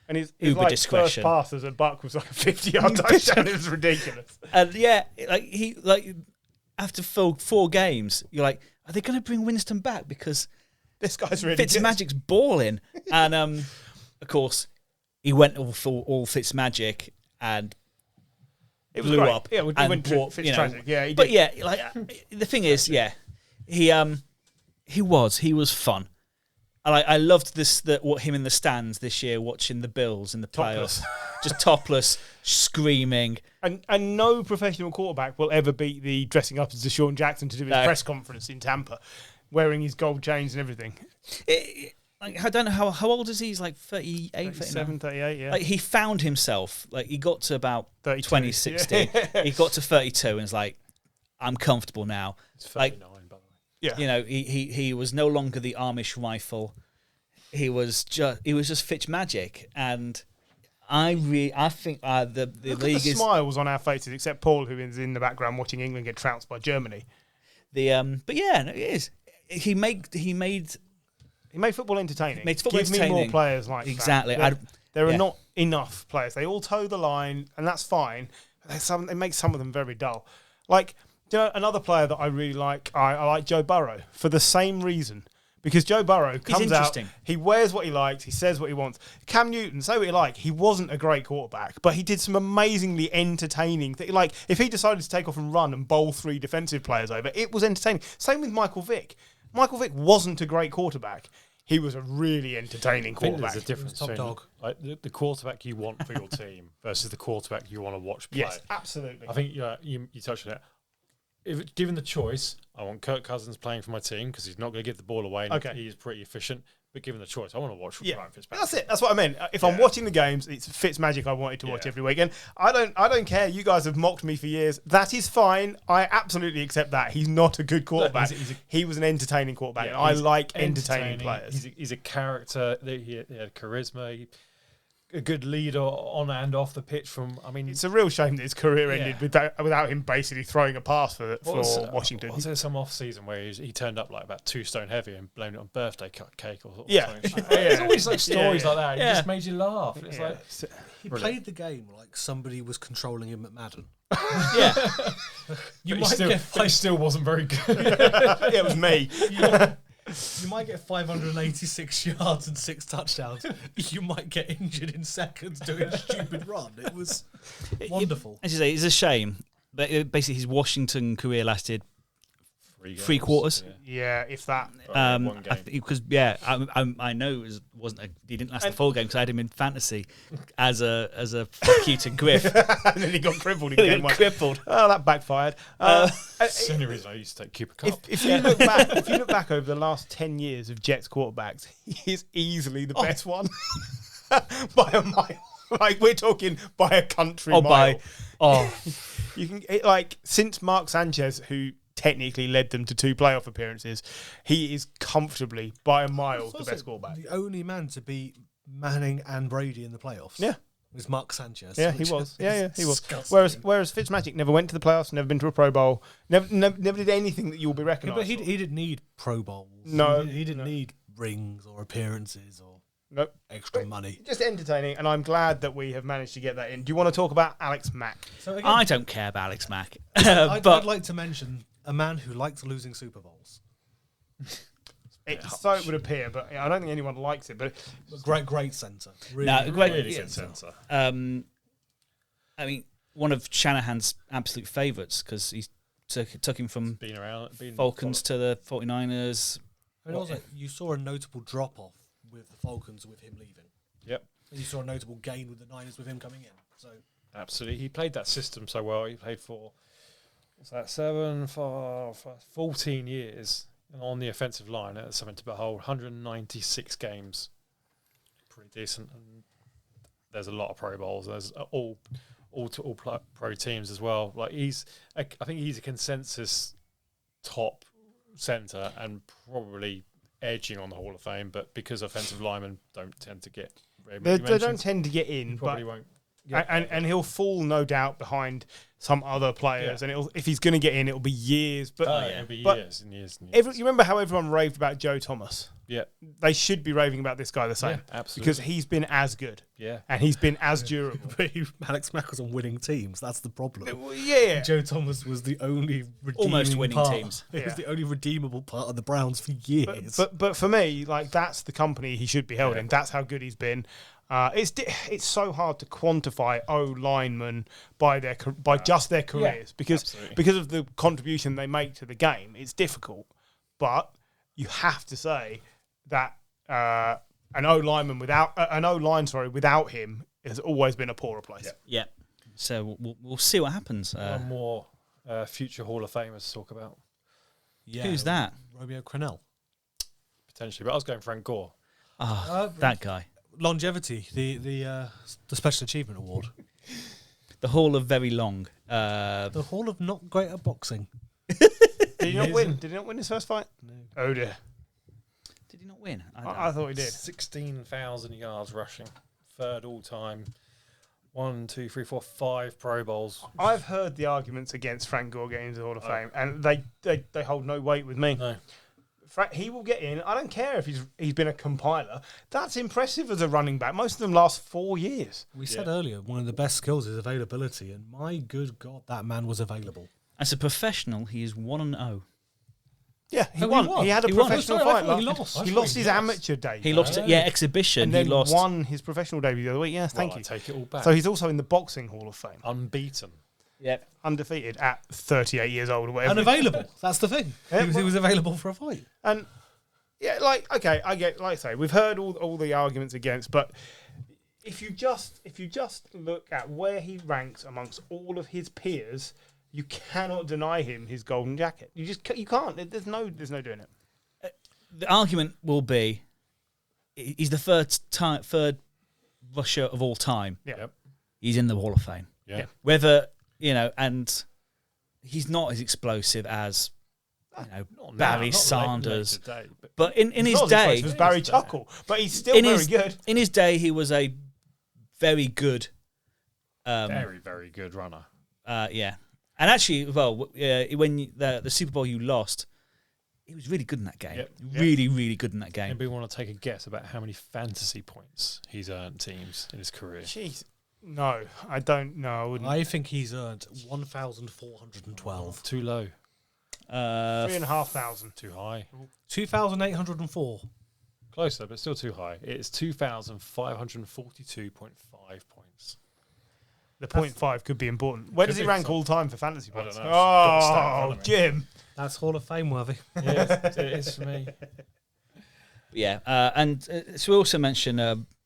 and his uber like discretion. First pass as a Buck was like a 50-yard touchdown. It was ridiculous. And after four games, you're like, are they going to bring Winston back because this guy's really FitzMagic's balling? And of course, he went all FitzMagic and it was blew great. up. Yeah, we went Fitzpatrick. Yeah, he did. But yeah, like the thing is, he was fun. And I loved what him in the stands this year, watching the Bills in the playoffs, just topless, screaming. And no professional quarterback will ever beat the dressing up as Deshaun Jackson to do his press conference in Tampa, wearing his gold chains and everything. I don't know how old is he? He's like 38, 37, 38, yeah. Like he found himself. Like he got to about 32. 2016. He got to 32 and was like, I'm comfortable now. It's 39, by the way. Yeah. You know, he was no longer the Amish rifle. He was just FitzMagic, and I think the Look league at the is smiles on our faces, except Paul, who is in the background watching England get trounced by Germany. But yeah, no, it is. He made football entertaining. Makes football Give entertaining. me more players like Exactly. that. There are not enough players. They all toe the line, and that's fine. It makes some of them very dull. Like, you know, another player that I really like, I like Joe Burrow for the same reason. Because Joe Burrow comes out, he wears what he likes, he says what he wants. Cam Newton, say what you like, he wasn't a great quarterback, but he did some amazingly entertaining things. Like, if he decided to take off and run and bowl 3 defensive players over, it was entertaining. Same with Michael Vick. Michael Vick wasn't a great quarterback. He was a really entertaining quarterback. I think there's a difference between like the quarterback you want for your team versus the quarterback you want to watch play. Yes, absolutely. I think you touched on it. If given the choice, I want Kirk Cousins playing for my team because he's not going to give the ball away and he's pretty efficient. But given the choice, I want to watch Ryan Fitzpatrick. That's it. That's what I meant. If I'm watching the games, it's FitzMagic I wanted to watch every week. And I don't care. You guys have mocked me for years. That is fine. I absolutely accept that. He's not a good quarterback. He was an entertaining quarterback. Yeah, I like entertaining players. He's a character. He had charisma. A good leader on and off the pitch. It's a real shame that his career ended without him basically throwing a pass for Washington. Was there some off season where he turned up like about 2 stone heavy and blamed it on birthday cake or something? There's always like stories like that. It just made you laugh. It's like he played the game like somebody was controlling him at Madden. He still wasn't very good. It was me. You might get 586 yards and 6 touchdowns. You might get injured in seconds doing a stupid run. It was wonderful. As you say, it's a shame. But basically, his Washington career lasted 3 quarters. Yeah, if that. One game. Because I know he didn't last the full game because I had him in fantasy as a fuck you to Griff, and then he got crippled in game 1. Oh, that backfired. That's the only reason I used to take Cooper Kupp. If you look back over the last 10 years of Jets quarterbacks, he is easily the best one by a mile. Like, we're talking by a country mile. You can since Mark Sanchez, who technically led them to 2 playoff appearances, he is comfortably by a mile the best quarterback. The only man to beat Manning and Brady in the playoffs. Yeah. Was Mark Sanchez. Yeah, he was. Yeah, he was. Whereas FitzMagic never went to the playoffs, never been to a Pro Bowl, never did anything that you'll be recognised. But he didn't need Pro Bowls. No, he didn't need rings or appearances or extra money. Just entertaining, and I'm glad that we have managed to get that in. Do you want to talk about Alex Mack? I don't care about Alex Mack. I'd like to mention a man who likes losing Super Bowls. So it would appear, but I don't think anyone likes it. But Great centre. Really, No, great. Really Yeah. good centre. I mean, one of Shanahan's absolute favourites because he took him from Been Falcons to the 49ers. And also, you saw a notable drop off with the Falcons with him leaving. Yep. And you saw a notable gain with the Niners with him coming in. So Absolutely. He played that system so well. He played for, 14 years on the offensive line. That's something to behold. 196 games. Pretty decent. And there's a lot of Pro Bowls. There's all pro teams as well. Like I think he's a consensus top centre and probably edging on the Hall of Fame, but because offensive linemen don't tend to get very many they don't mentions, tend to get in. he But probably won't. get and he'll fall no doubt behind some other players, Yeah. and if he's going to get in, it'll be years. But it'll be but years and years and years. you remember how everyone raved about Joe Thomas? Yeah, They should be raving about this guy the same, absolutely. because he's been as good Yeah, and he's been as durable. Alex Mack was on winning teams. That's the problem. Yeah, Joe Thomas was the only Almost winning part. teams. He was Yeah. the only redeemable part of the Browns for years. but for me, like, that's the company he should be held in. That's how good he's been. It's so hard to quantify linemen by just their careers absolutely. because of the contribution they make to the game. It's difficult, but you have to say that an O-line without him has always been a poorer place. Yeah. So we'll see what happens. one more future Hall of Famers to talk about yeah, Who's that? Romeo Crennel. potentially, but I was going Frank Gore. That guy. Longevity, the Special Achievement Award. The Hall of Very Long. The Hall of Not Great at Boxing. Did he not win? Did he not win his first fight? No. Oh dear. Did he not win? I thought he did. 16,000 yards rushing, third all time. 1, 2, 3, 4, 5 Pro Bowls. I've heard the arguments against Frank Gore getting into the Hall of Fame, and they hold no weight with me. No, He will get in. I don't care if he's been a compiler. That's impressive as a running back. Most of them last 4 years. We said earlier, one of the best skills is availability, and my good God, that man was available. As a professional, he is 1-0. Yeah, he No, he won. won. He had a He won. professional Oh, sorry, I fight. thought he lost. He lost his amateur debut. He lost it. Yeah, exhibition. and then he lost. won his professional debut the other week. Yes, thank well, you. I take it all back. So he's also in the Boxing Hall of Fame. Unbeaten. Yep. Undefeated at 38 years old or whatever. Unavailable. That's the thing. Yeah, He was available for a fight. And yeah, okay, I get, like I say, we've heard all the arguments against, but if you just look at where he ranks amongst all of his peers, you cannot deny him his golden jacket. You can't. There's no doing it. The argument will be he's the third rusher of all time. Yeah. Yep. He's in the Hall of Fame. Yeah. Whether, and he's not as explosive as, Not Barry now, not Sanders. late today, but But in his Not as day, close as Barry Chuckle, but he's still in very his, good. In his day, he was a very good. very, very good runner. Yeah. And actually, when the Super Bowl you lost, he was really good in that game. Yep. Really, really good in that game. Anybody want to take a guess about how many fantasy points he's earned teams in his career? Jeez. No, I don't know. I wouldn't. I think he's earned 1,412. Too low. 3,500. Too high. 2,804. Closer, but still too high. It's 2,542.5 points. The 0.5 could be important. Where does he be rank some. all time for fantasy I don't points? know. Got the stat in front Oh, of me. Jim. That's Hall of Fame worthy. Yeah, it is for me. Yeah. And so we also mentioned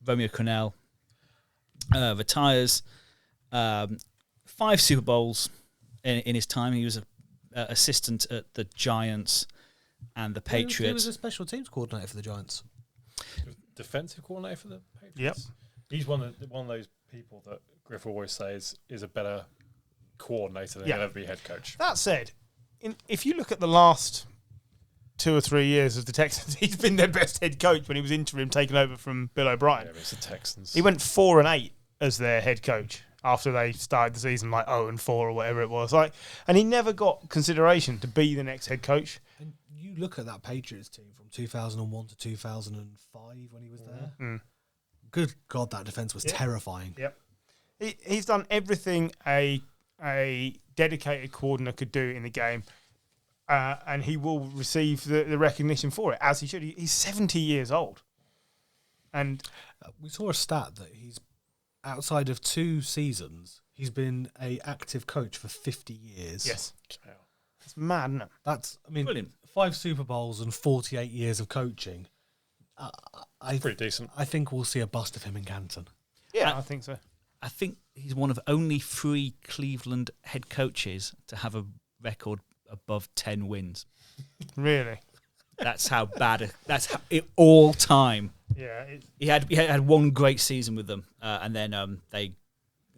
Romeo Crennel retires. 5 Super Bowls in his time. He was an assistant at the Giants and the He Patriots. was a special teams coordinator for the Giants. Defensive coordinator for the Patriots. Yep. He's one of those people that Griff always says is a better coordinator than Yeah. he'll ever be head coach. That said, if you look at the last 2 or 3 years of the Texans, he's been their best head coach when he was interim, taking over from Bill O'Brien. Yeah, but it's the Texans. He went 4-8 as their head coach after they started the season like 0-4 or whatever it was. And he never got consideration to be the next head coach. And you look at that Patriots team from 2001 to 2005 when he was there. Mm. Good God, that defense was terrifying. Yep. He's done everything a dedicated coordinator could do in the game. and he will receive the recognition for it, as he should. He's 70 years old. And we saw a stat that he's, outside of 2 seasons, he's been a active coach for 50 years. yes, it's mad, isn't it? That's, I mean, Brilliant. 5 Super Bowls and 48 years of coaching. Pretty decent. I think we'll see a bust of him in Canton. Yeah, I think so. I think he's one of only 3 Cleveland head coaches to have a record above 10 wins. Really? That's how bad. That's how, all time. Yeah. He had one great season with them, and then they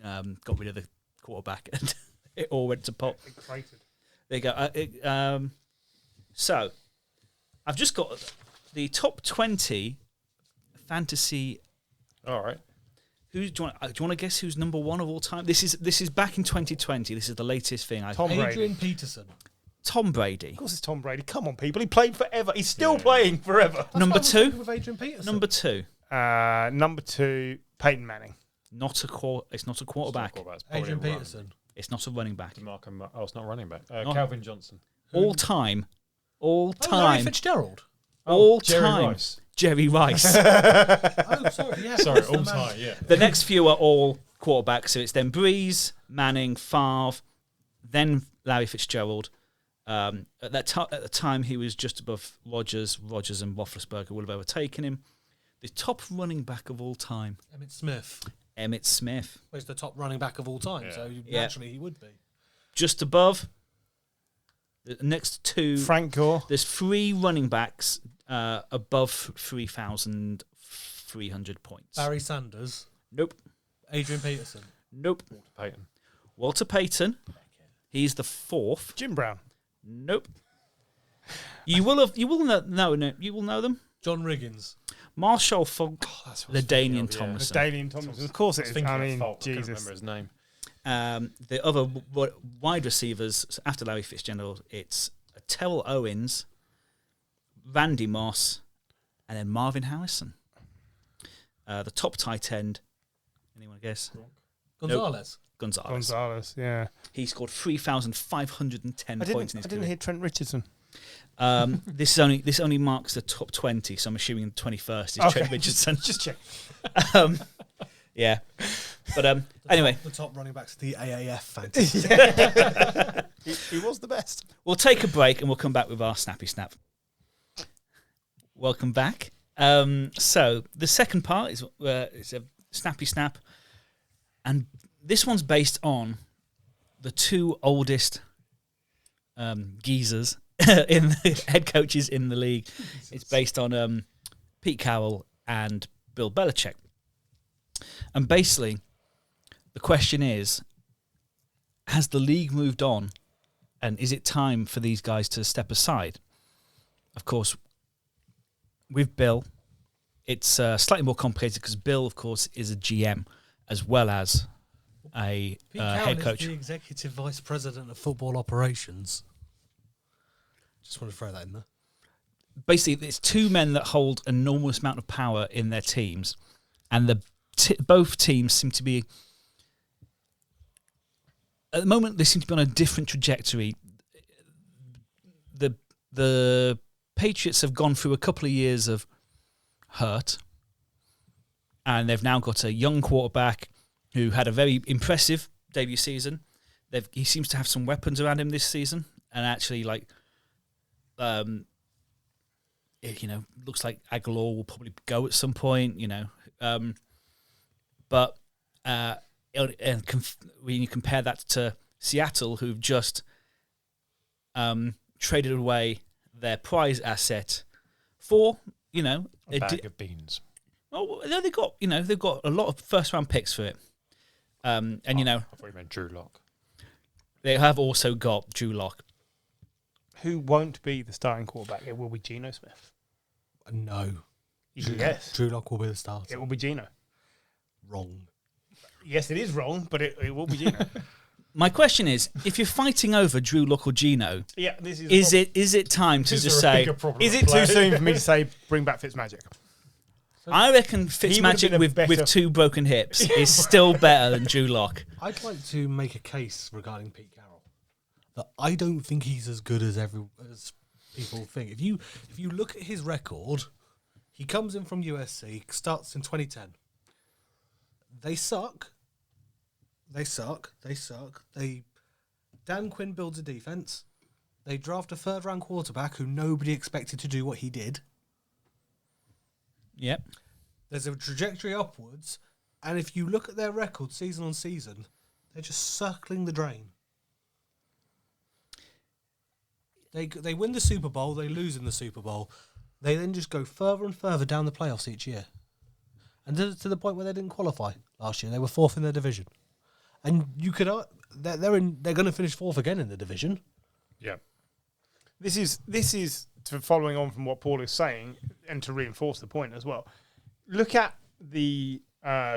got rid of the quarterback, and it all went to pot. There you go. So, I've just got the top 20 fantasy. All right. Do you want to guess who's number 1 of all time? This is back in 2020. This is the latest thing. Tom Brady. Adrian Peterson. Tom Brady. Of course, it's Tom Brady. Come on, people. He played forever. He's still playing forever. Number 2. With Adrian Peterson. Number 2. Number 2, Peyton Manning. It's not a quarterback. Adrian Peterson. It's not a running back. It's not running back. No. Calvin Johnson. All time. Larry Fitzgerald. All Jerry time. Rice. Jerry Rice. Oh, sorry. Yeah. Sorry, all time. Yeah. The next few are all quarterbacks. So it's then Breeze, Manning, Favre, then Larry Fitzgerald. At the time, he was just above Rodgers. Rodgers and Roethlisberger would have overtaken him. The top running back of all time. Emmitt Smith. Well, he's the top running back of all time, so naturally he would be. Just above. The next 2. Frank Gore. There's 3 running backs above 3,300 points. Barry Sanders. Nope. Adrian Peterson. Nope. Peyton. Walter Payton. He's the 4th. Jim Brown. Nope. You will know them. John Riggins. Marshall Falk. LaDainian Tomlinson. Dalian Thompson. Of course it is. I mean, I couldn't Jesus. remember his name. The other wide receivers after Larry Fitzgerald, it's Terrell Owens, Randy Moss, and then Marvin Harrison. The top tight end. Anyone guess? Gonzalez. Gonzalez. Yeah. He scored 3,510 points in his I didn't career. hear Trent Richardson. This only marks the top 20, so I'm assuming the 21st is Trent Richardson. Just check. Yeah. But anyway. The top running backs of the AAF fantasy. He was the best. We'll take a break and we'll come back with our Snappy Snap. Welcome back. So the second part is it's a Snappy Snap. And this one's based on the 2 oldest geezers in the head coaches in the league. It's based on Pete Carroll and Bill Belichick. And basically, the question is, has the league moved on? And is it time for these guys to step aside? Of course, with Bill, it's slightly more complicated because Bill, of course, is a GM as well as a head coach. Is the executive vice president of football operations. Just want to throw that in there. Basically, it's 2 men that hold an enormous amount of power in their teams, and both teams seem to be, at the moment, they seem to be on a different trajectory. The Patriots have gone through a couple of years of hurt, and they've now got a young quarterback who had a very impressive debut season. He seems to have some weapons around him this season, and actually, looks like Aguilar will probably go at some point, But when you compare that to Seattle, who've just traded away their prize asset for, a bag of beans. Oh, they've got a lot of first round picks for it. I thought you meant Drew Lock. They have also got Drew Lock. Who won't be the starting quarterback? It will be Geno Smith. No. Yes. Drew Lock will be the starter. It will be Geno. Wrong. Yes, it is wrong, but it will be Geno. My question is, if you're fighting over Drew Lock or Geno, Yeah, this is it time to just say? Is it too soon for me to say bring back FitzMagic? I reckon FitzMagic with 2 broken hips is still better than Drew Lock. I'd like to make a case regarding Pete Carroll. that I don't think he's as good as people think. If you look at his record, he comes in from USC, starts in 2010. They suck. Dan Quinn builds a defense. They draft a third-round quarterback who nobody expected to do what he did. Yep. There's a trajectory upwards, and if you look at their record season on season, they're just circling the drain. They win the Super Bowl, they lose in the Super Bowl. They then just go further and further down the playoffs each year. And to the point where they didn't qualify last year. They were fourth in their division. And you could they're going to finish fourth again in the division. Yeah. This is to following on from what Paul is saying, and to reinforce the point as well. Look at the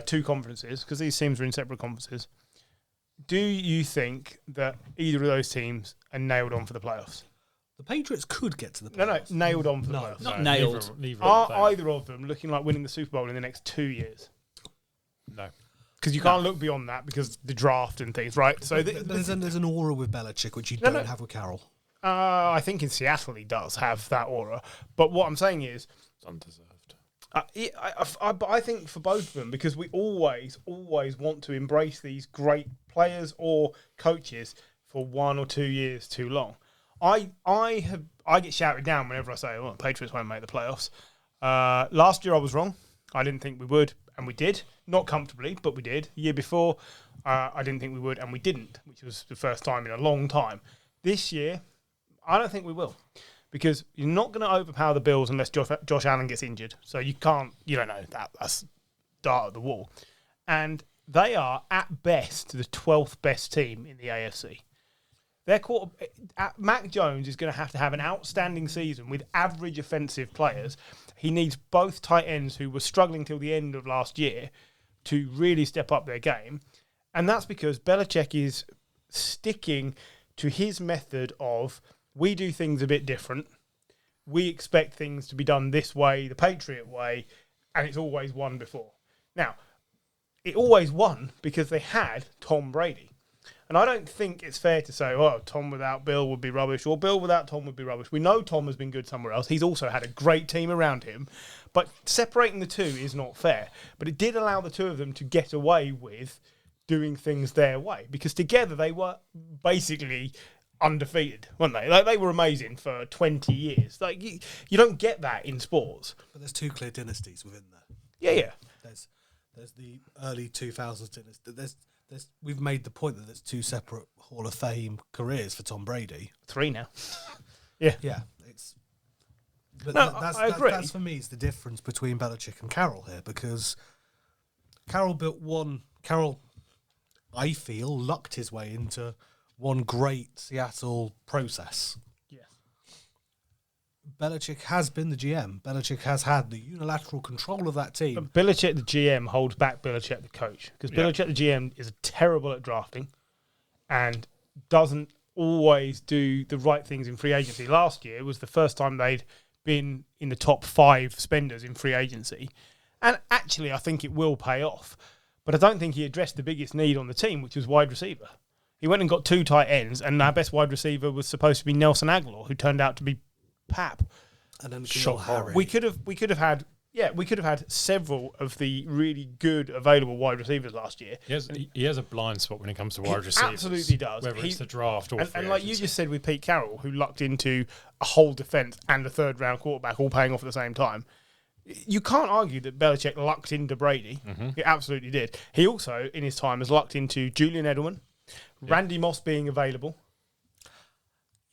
two conferences, because these teams are in separate conferences. Do you think that either of those teams are nailed on for the playoffs? The Patriots could get to the playoffs. No, nailed on for the playoffs. Not nailed. Neither Are either of them looking like winning the Super Bowl in the next 2 years? No. Because you can't look beyond that because the draft and things, right? So there's an aura with Belichick which you don't have with Carroll. I think in Seattle he does have that aura. But what I'm saying is, It's undeserved. but I think for both of them, because we always want to embrace these great players or coaches for 1 or 2 years too long. I get shouted down whenever I say, "Oh, Patriots won't make the playoffs." Last year I was wrong. I didn't think we would, and we did. Not comfortably, but we did. The year before, I didn't think we would, and we didn't, which was the first time in a long time. This year, I don't think we will, because you're not going to overpower the Bills unless Josh Allen gets injured. So you don't know that. That's dart at the wall. And they are, at best, the 12th best team in the AFC. Mac Jones is going to have an outstanding season with average offensive players. He needs both tight ends who were struggling till the end of last year to really step up their game. And that's because Belichick is sticking to his method of, we do things a bit different. We expect things to be done this way, the Patriot way, and it's always won before. Now, it always won because they had Tom Brady. And I don't think it's fair to say, oh, Tom without Bill would be rubbish, or Bill without Tom would be rubbish. We know Tom has been good somewhere else. He's also had a great team around him. But separating the two is not fair. But it did allow the two of them to get away with doing things their way. Because together they were basically undefeated, weren't they? Like, they were amazing for 20 years. Like, you don't get that in sports. But there's two clear dynasties within there. Yeah. There's the early 2000s dynasty. We've made the point that there's two separate Hall of Fame careers for Tom Brady. 3 now. Yeah. I agree. That's for me, it's the difference between Belichick and Carroll here, because Carroll I feel, lucked his way into one great Seattle process. Yeah. Belichick has been the GM. Belichick has had the unilateral control of that team. But Belichick, the GM, holds back Belichick, the coach. Because Belichick, the GM, is terrible at drafting and doesn't always do the right things in free agency. Last year was the first time they'd been in the top 5 spenders in free agency. And actually, I think it will pay off. But I don't think he addressed the biggest need on the team, which was wide receiver. He went and got 2 tight ends, and our best wide receiver was supposed to be Nelson Aguilar, who turned out to be Pap. And then Harry. We could have had several of the really good available wide receivers last year. He has a blind spot when it comes to wide receivers. Absolutely does. Whether it's the draft or and like you just said with Pete Carroll, who lucked into a whole defence and a third-round quarterback all paying off at the same time. You can't argue that Belichick lucked into Brady. Mm-hmm. He absolutely did. He also, in his time, has lucked into Julian Edelman, Randy Moss being available.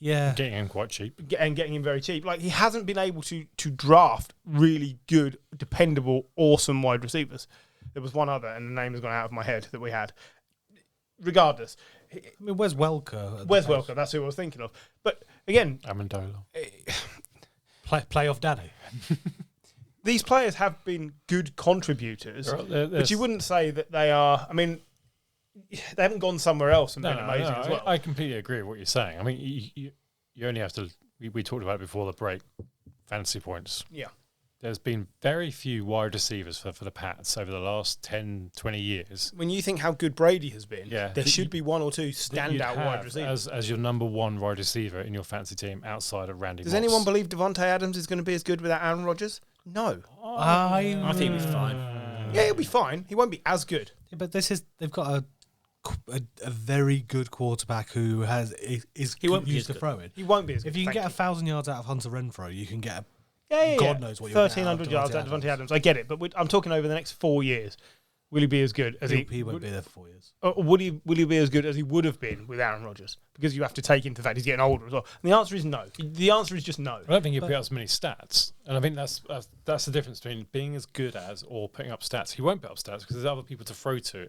Yeah. Getting him quite cheap. And getting him very cheap. Like, he hasn't been able to draft really good, dependable, awesome wide receivers. There was one other, and the name has gone out of my head, that we had. Regardless. I mean, where's Welker? Where's Welker? That's who I was thinking of. But, again... Amendola. Playoff daddy. These players have been good contributors, but you wouldn't say that they are... I mean, they haven't gone somewhere else and been amazing as well. I completely agree with what you're saying. I mean, you only have to... We talked about it before the break. Fantasy points. Yeah. there's been very few wide receivers for the Pats over the last 10, 20 years. When you think how good Brady has been, Yeah, there should be one or two That you'd standout wide have receivers. as your number one wide receiver in your fantasy team outside of Randy Does Moss. anyone believe Devontae Adams is going to be as good without Aaron Rodgers? No. I think he'll be fine. Yeah, he'll be fine. He won't be as good. Yeah, but they've got a very good quarterback who is He won't be used as to good. throw in. He won't be as good. If you can thank get 1,000 yards out of Hunter Renfro, you can get God knows what you're gonna 1,300 have yards Devontae out of Devontae Adams. I get it, but I'm talking over the next 4 years. Will he be as good as he won't be there for 4 years. Or will he be as good as he would have been with Aaron Rodgers? Because you have to take into the fact he's getting older as well. And the answer is no. The answer is just no. I don't think he put up as many stats, and I think that's the difference between being as good as or putting up stats. He won't put up stats because there's other people to throw to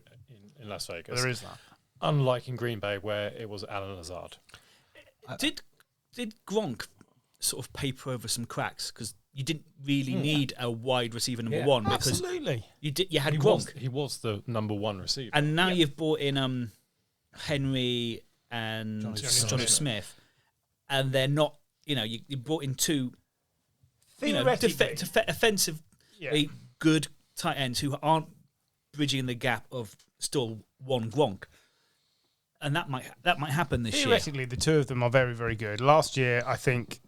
in Las Vegas. There is that. Unlike in Green Bay, where it was Alan Lazard. Did Gronk sort of paper over some cracks because you didn't really need a wide receiver number one because Absolutely. you had He Gronk, he was the number one receiver. and now you've brought in Henry and Johnny Smith, and they're not. You brought in two Theoretically, offensively good tight ends who aren't bridging the gap of still one Gronk, and that might happen this year. theoretically, the two of them are very, very good. Last year, I think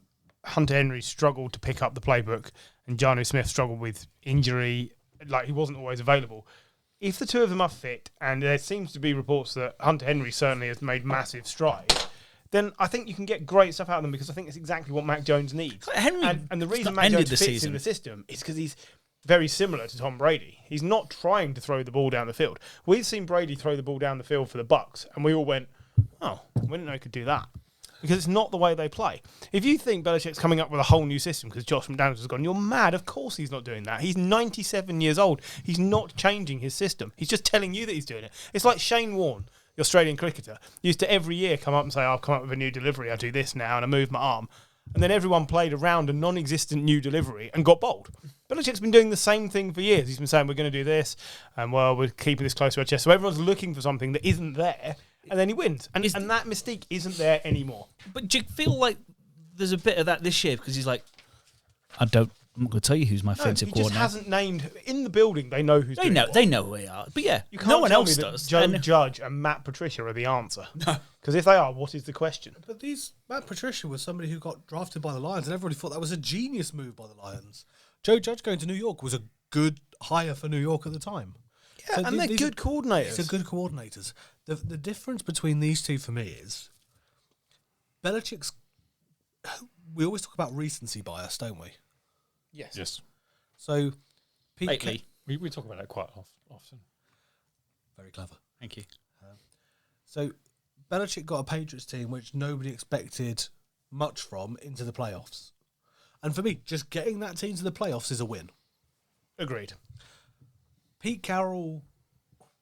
Hunter Henry struggled to pick up the playbook, and Johnny Smith struggled with injury. Like, he wasn't always available. If the two of them are fit, and there seems to be reports that Hunter Henry certainly has made massive strides, then I think you can get great stuff out of them because I think it's exactly what Mac Jones needs. Henry And the reason not Mac ended Jones the fits season. in the system is because he's very similar to Tom Brady. He's not trying to throw the ball down the field. We've seen Brady throw the ball down the field for the Bucks, and we all went, "Oh, we didn't know he could do that." Because it's not the way they play. If you think Belichick's coming up with a whole new system because Josh McDaniels has gone, you're mad. Of course he's not doing that. He's 97 years old. He's not changing his system. He's just telling you that he's doing it. It's like Shane Warne, the Australian cricketer, used to every year come up and say, I've come up with a new delivery. I do this now and I move my arm. And then everyone played around a non-existent new delivery and got bowled. Belichick's been doing the same thing for years. He's been saying, we're going to do this, and well, we're keeping this close to our chest. So everyone's looking for something that isn't there, and then he wins. And that mystique isn't there anymore. But do you feel like there's a bit of that this year because he's like, I'm not going to tell you who's my offensive he just coordinator. hasn't named in the building. They know who's doing what. They know who they are. But yeah, You can't no one tell else me that does. Joe And- Judge and Matt Patricia are the answer. Because if they are, what is the question? But Matt Patricia was somebody who got drafted by the Lions, and everybody thought that was a genius move by the Lions. Joe Judge going to New York was a good hire for New York at the time. Yeah, So and they're good coordinators. They're good coordinators. The difference between these two for me is Belichick's. We always talk about recency bias, don't we? Yes. So, Pete Lately. We talk about that quite often. very clever. Thank you. So, Belichick got a Patriots team which nobody expected much from into the playoffs. And for me, just getting that team to the playoffs is a win. Agreed. Pete Carroll,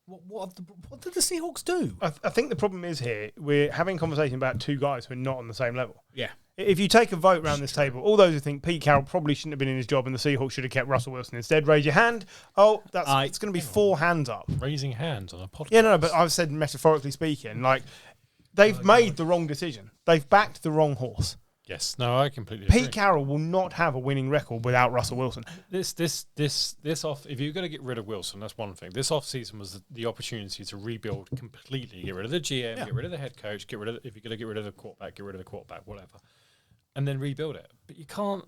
what did the Seahawks do? I think the problem is here, we're having a conversation about two guys who are not on the same level. Yeah. If you take a vote around this table, all those who think Pete Carroll probably shouldn't have been in his job and the Seahawks should have kept Russell Wilson instead, raise your hand. Oh, it's going to be 4 hands up. Raising hands on a podcast. Yeah, no, but I've said metaphorically speaking, like, they've made the wrong decision. They've backed the wrong horse. Yes. No, I completely agree. Pete Carroll will not have a winning record without Russell Wilson. This off. If you're going to get rid of Wilson, that's one thing. This off season was the opportunity to rebuild completely. Get rid of the GM, get rid of the head coach, if you're going to get rid of the quarterback, get rid of the quarterback, whatever, and then rebuild it. But you can't.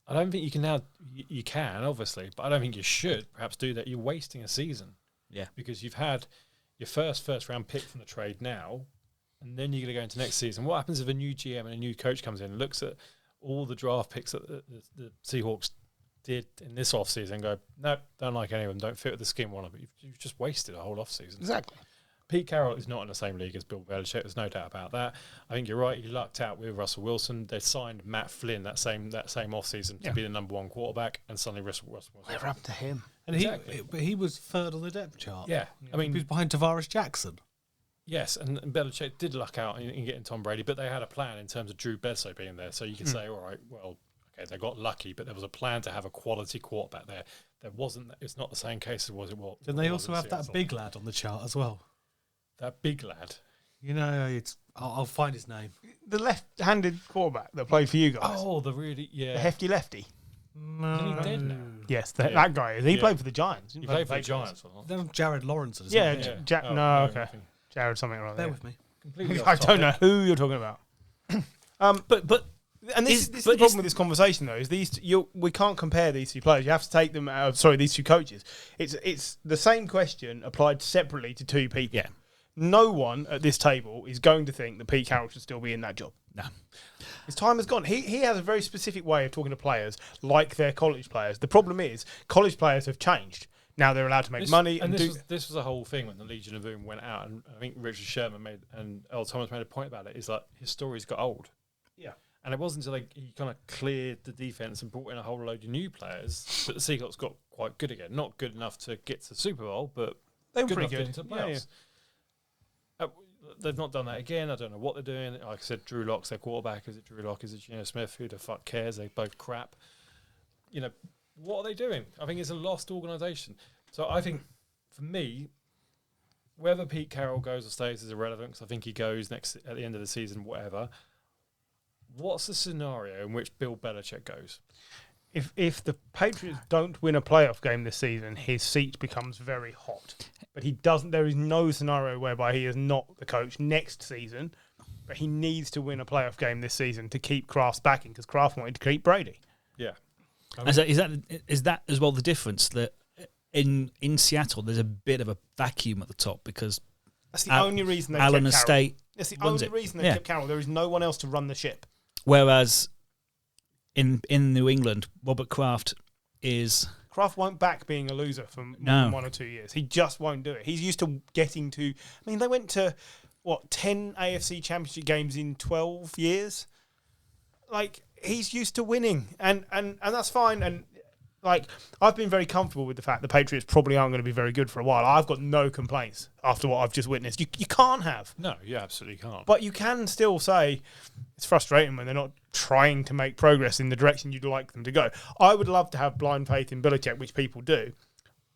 I don't think you can now. You can obviously, but I don't think you should perhaps do that. You're wasting a season. Yeah. Because you've had your first round pick from the trade now. And then you're going to go into next season. What happens if a new GM and a new coach comes in and looks at all the draft picks that the Seahawks did in this offseason and go, no, don't like any of them, don't fit with the scheme, one of them. You've just wasted a whole offseason. Exactly. Pete Carroll is not in the same league as Bill Belichick. There's no doubt about that. I think you're right. He lucked out with Russell Wilson. They signed Matt Flynn that same offseason to be the number one quarterback, and suddenly Russell Wilson. We're up to him. And Exactly. he was third on the depth chart. Yeah. I mean, he was behind Tavares Jackson. yes, and Belichick did luck out in getting Tom Brady, but they had a plan in terms of Drew Bledsoe being there. So you could say, all right, well, okay, they got lucky, but there was a plan to have a quality quarterback there. There wasn't. It's not the same case as was it. Well, Then they also have that big lad on the chart as well. That big lad. You know, I'll find his name. The left-handed quarterback that played for you guys. Oh, the really The hefty lefty. No, Isn't he dead now? Yes, that guy. He played for the Giants. He played for the Giants. Then Jared Lawrence. Okay. Jared something or other. Bear with me. Completely I don't know who you're talking about. And this is the problem with this conversation, though, is we can't compare these two players. You have to take them out. Sorry, these two coaches. It's the same question applied separately to two people. Yeah. No one at this table is going to think that Pete Carroll should still be in that job. No. His time has gone. He has a very specific way of talking to players like they're college players. The problem is college players have changed. Now they're allowed to make money. And this was a whole thing when the Legion of Boom went out, and I think Richard Sherman and Earl Thomas made a point about it. Is like his stories got old. Yeah. And it wasn't until he kind of cleared the defense and brought in a whole load of new players that the Seahawks got quite good again. Not good enough to get to the Super Bowl, but they were good pretty enough good. to get into the playoffs. They've not done that again. I don't know what they're doing. Like I said, Drew Lock's their quarterback. Is it Drew Lock? Is it Geno Smith? Who the fuck cares? They both crap. What are they doing? I think it's a lost organisation. So I think, for me, whether Pete Carroll goes or stays is irrelevant, because I think he goes at the end of the season, whatever. What's the scenario in which Bill Belichick goes? If the Patriots don't win a playoff game this season, his seat becomes very hot. But he doesn't. There is no scenario whereby he is not the coach next season. But he needs to win a playoff game this season to keep Kraft's backing, because Kraft wanted to keep Brady. Yeah. Is that as well the difference that in Seattle there's a bit of a vacuum at the top because that's the only reason they Allen kept Estate. Carroll. That's the only reason they kept Carroll. There is no one else to run the ship. Whereas in New England, Robert Kraft won't back being a loser for more than 1 or 2 years. He just won't do it. He's used to getting to. I mean, they went to 10 AFC Championship games in 12 years. Like, he's used to winning, and that's fine. And like, I've been very comfortable with the fact the Patriots probably aren't going to be very good for a while. I've got no complaints after what I've just witnessed. You can't have. No, you absolutely can't. But you can still say it's frustrating when they're not trying to make progress in the direction you'd like them to go. I would love to have blind faith in Belichick, which people do,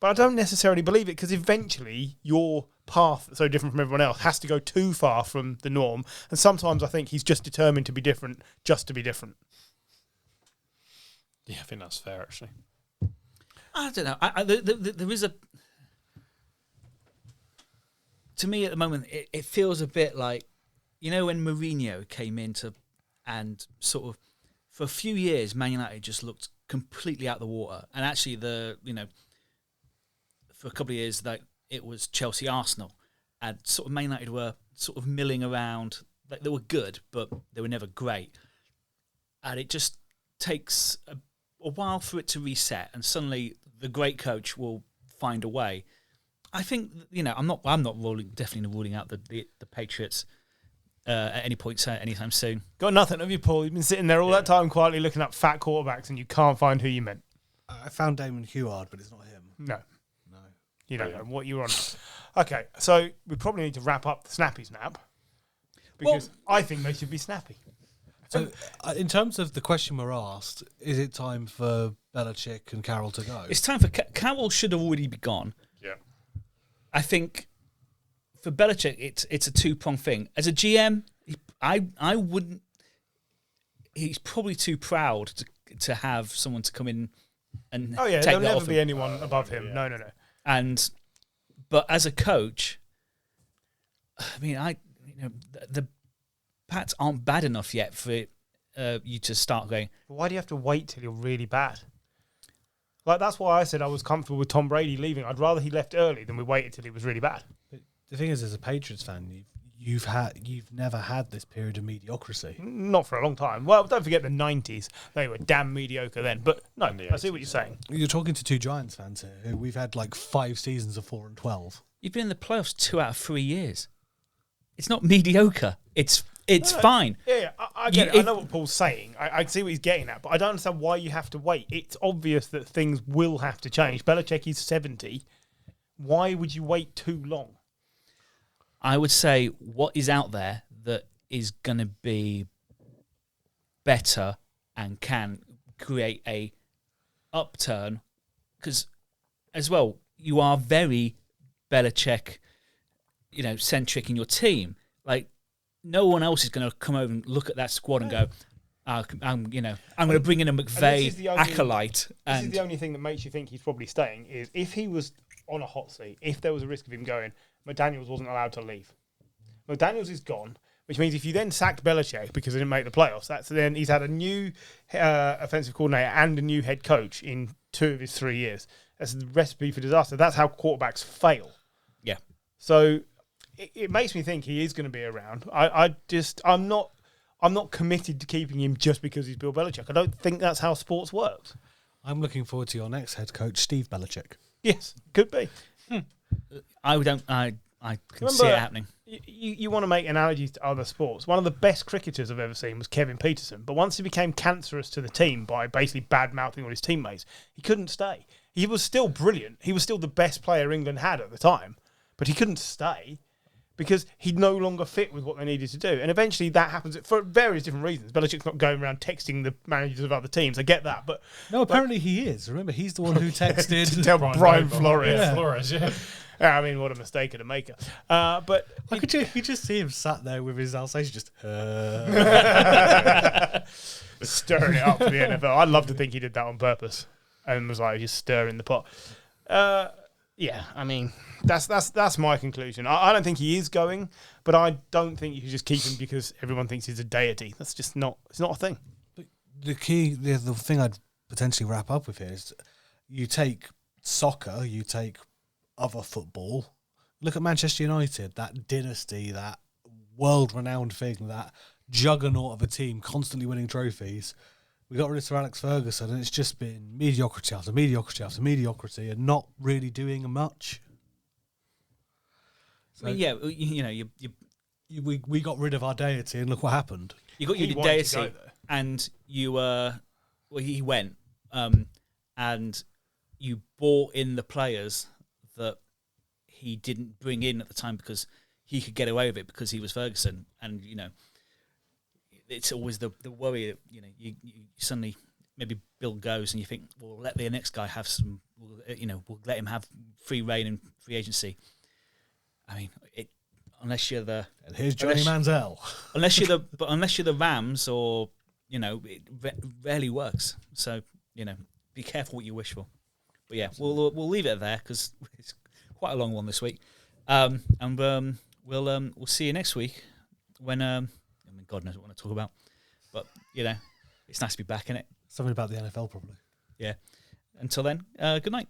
but I don't necessarily believe it, because eventually your path that's so different from everyone else has to go too far from the norm. And sometimes I think he's just determined to be different just to be different. Yeah, I think that's fair, actually. I don't know. There is a. To me, at the moment, it feels a bit like, when Mourinho came into, and sort of, for a few years, Man United just looked completely out the water, and actually for a couple of years, like it was Chelsea, Arsenal, and sort of Man United were sort of milling around. Like, they were good, but they were never great, and it just takes a while for it to reset, and suddenly the great coach will find a way. I think I'm not definitely ruling out the Patriots at any point anytime soon. Got nothing, have you, Paul? You've been sitting there all that time quietly looking up fat quarterbacks, and you can't find who you meant. I found Damon Huard, but it's not him. No. You don't know what you're on. Okay, so we probably need to wrap up the snappy snap, because I think they should be snappy. So, in terms of the question we're asked, is it time for Belichick and Carroll to go? It's time for Carroll should have already be gone. Yeah. I think for Belichick, it's a two-pronged thing. As a GM, I wouldn't. He's probably too proud to have someone to come in and take there'll that never off be him. anyone above him. Yeah. No. But as a coach, I mean, the Pats aren't bad enough yet for you to start going. But why do you have to wait till you're really bad? Like, that's why I said I was comfortable with Tom Brady leaving. I'd rather he left early than we waited till he was really bad. But the thing is, as a Patriots fan, you've never had this period of mediocrity. Not for a long time. Well, don't forget the 90s. They were damn mediocre then. But no, I see what you're saying. You're talking to two Giants fans here who we've had like 5 seasons of 4-12. You've been in the playoffs 2 out of 3 years. It's not mediocre. It's fine. Yeah, I get it. I know what Paul's saying. I see what he's getting at, but I don't understand why you have to wait. It's obvious that things will have to change. Belichick is 70. Why would you wait too long? I would say what is out there that is going to be better and can create a upturn, because as well, you are very Belichick, centric in your team. Like, no one else is going to come over and look at that squad and go, I'm going to bring in a McVay acolyte. This is the only thing that makes you think he's probably staying is if he was on a hot seat, if there was a risk of him going, McDaniels wasn't allowed to leave. McDaniels is gone, which means if you then sacked Belichick because he didn't make the playoffs, then he's had a new offensive coordinator and a new head coach in 2 of his 3 years. That's the recipe for disaster. That's how quarterbacks fail. Yeah. So it makes me think he is going to be around. I'm not committed to keeping him just because he's Bill Belichick. I don't think that's how sports works. I'm looking forward to your next head coach, Steve Belichick. Yes, could be. I can see it happening. You want to make analogies to other sports. One of the best cricketers I've ever seen was Kevin Peterson. But once he became cancerous to the team by basically bad-mouthing all his teammates, he couldn't stay. He was still brilliant. He was still the best player England had at the time. But he couldn't stay because he no longer fit with what they needed to do. And eventually that happens for various different reasons. Belichick's not going around texting the managers of other teams. I get that. But no, apparently he is. Remember, he's the one who texted to tell Brian Flores. Yeah. Flores, yeah. I mean, what a mistake of a maker. But you just see him sat there with his Alsatian just stirring it up for the NFL. I'd love to think he did that on purpose and was like just stirring the pot. Yeah, I mean, that's my conclusion. I don't think he is going, but I don't think you can just keep him because everyone thinks he's a deity. That's just not. It's not a thing. The thing I'd potentially wrap up with here is you take soccer, you take other football. Look at Manchester United, that dynasty, that world-renowned thing, that juggernaut of a team constantly winning trophies. We got rid of Sir Alex Ferguson, and it's just been mediocrity after mediocrity after mediocrity, and not really doing much. So, I mean, we got rid of our deity, and look what happened. You got your deity, and he went, and you bought in the players that he didn't bring in at the time because he could get away with it because he was Ferguson, and it's always the worry that you suddenly maybe Bill goes and you think, well, let the next guy have some, we'll let him have free reign and free agency. I mean, unless you're the and here's Johnny Manziel, unless you're the Rams or it rarely works. So be careful what you wish for. But yeah, we'll leave it there because it's quite a long one this week, and we'll see you next week when God knows what I want to talk about, but it's nice to be back in it. Something about the NFL, probably. Yeah. Until then, good night.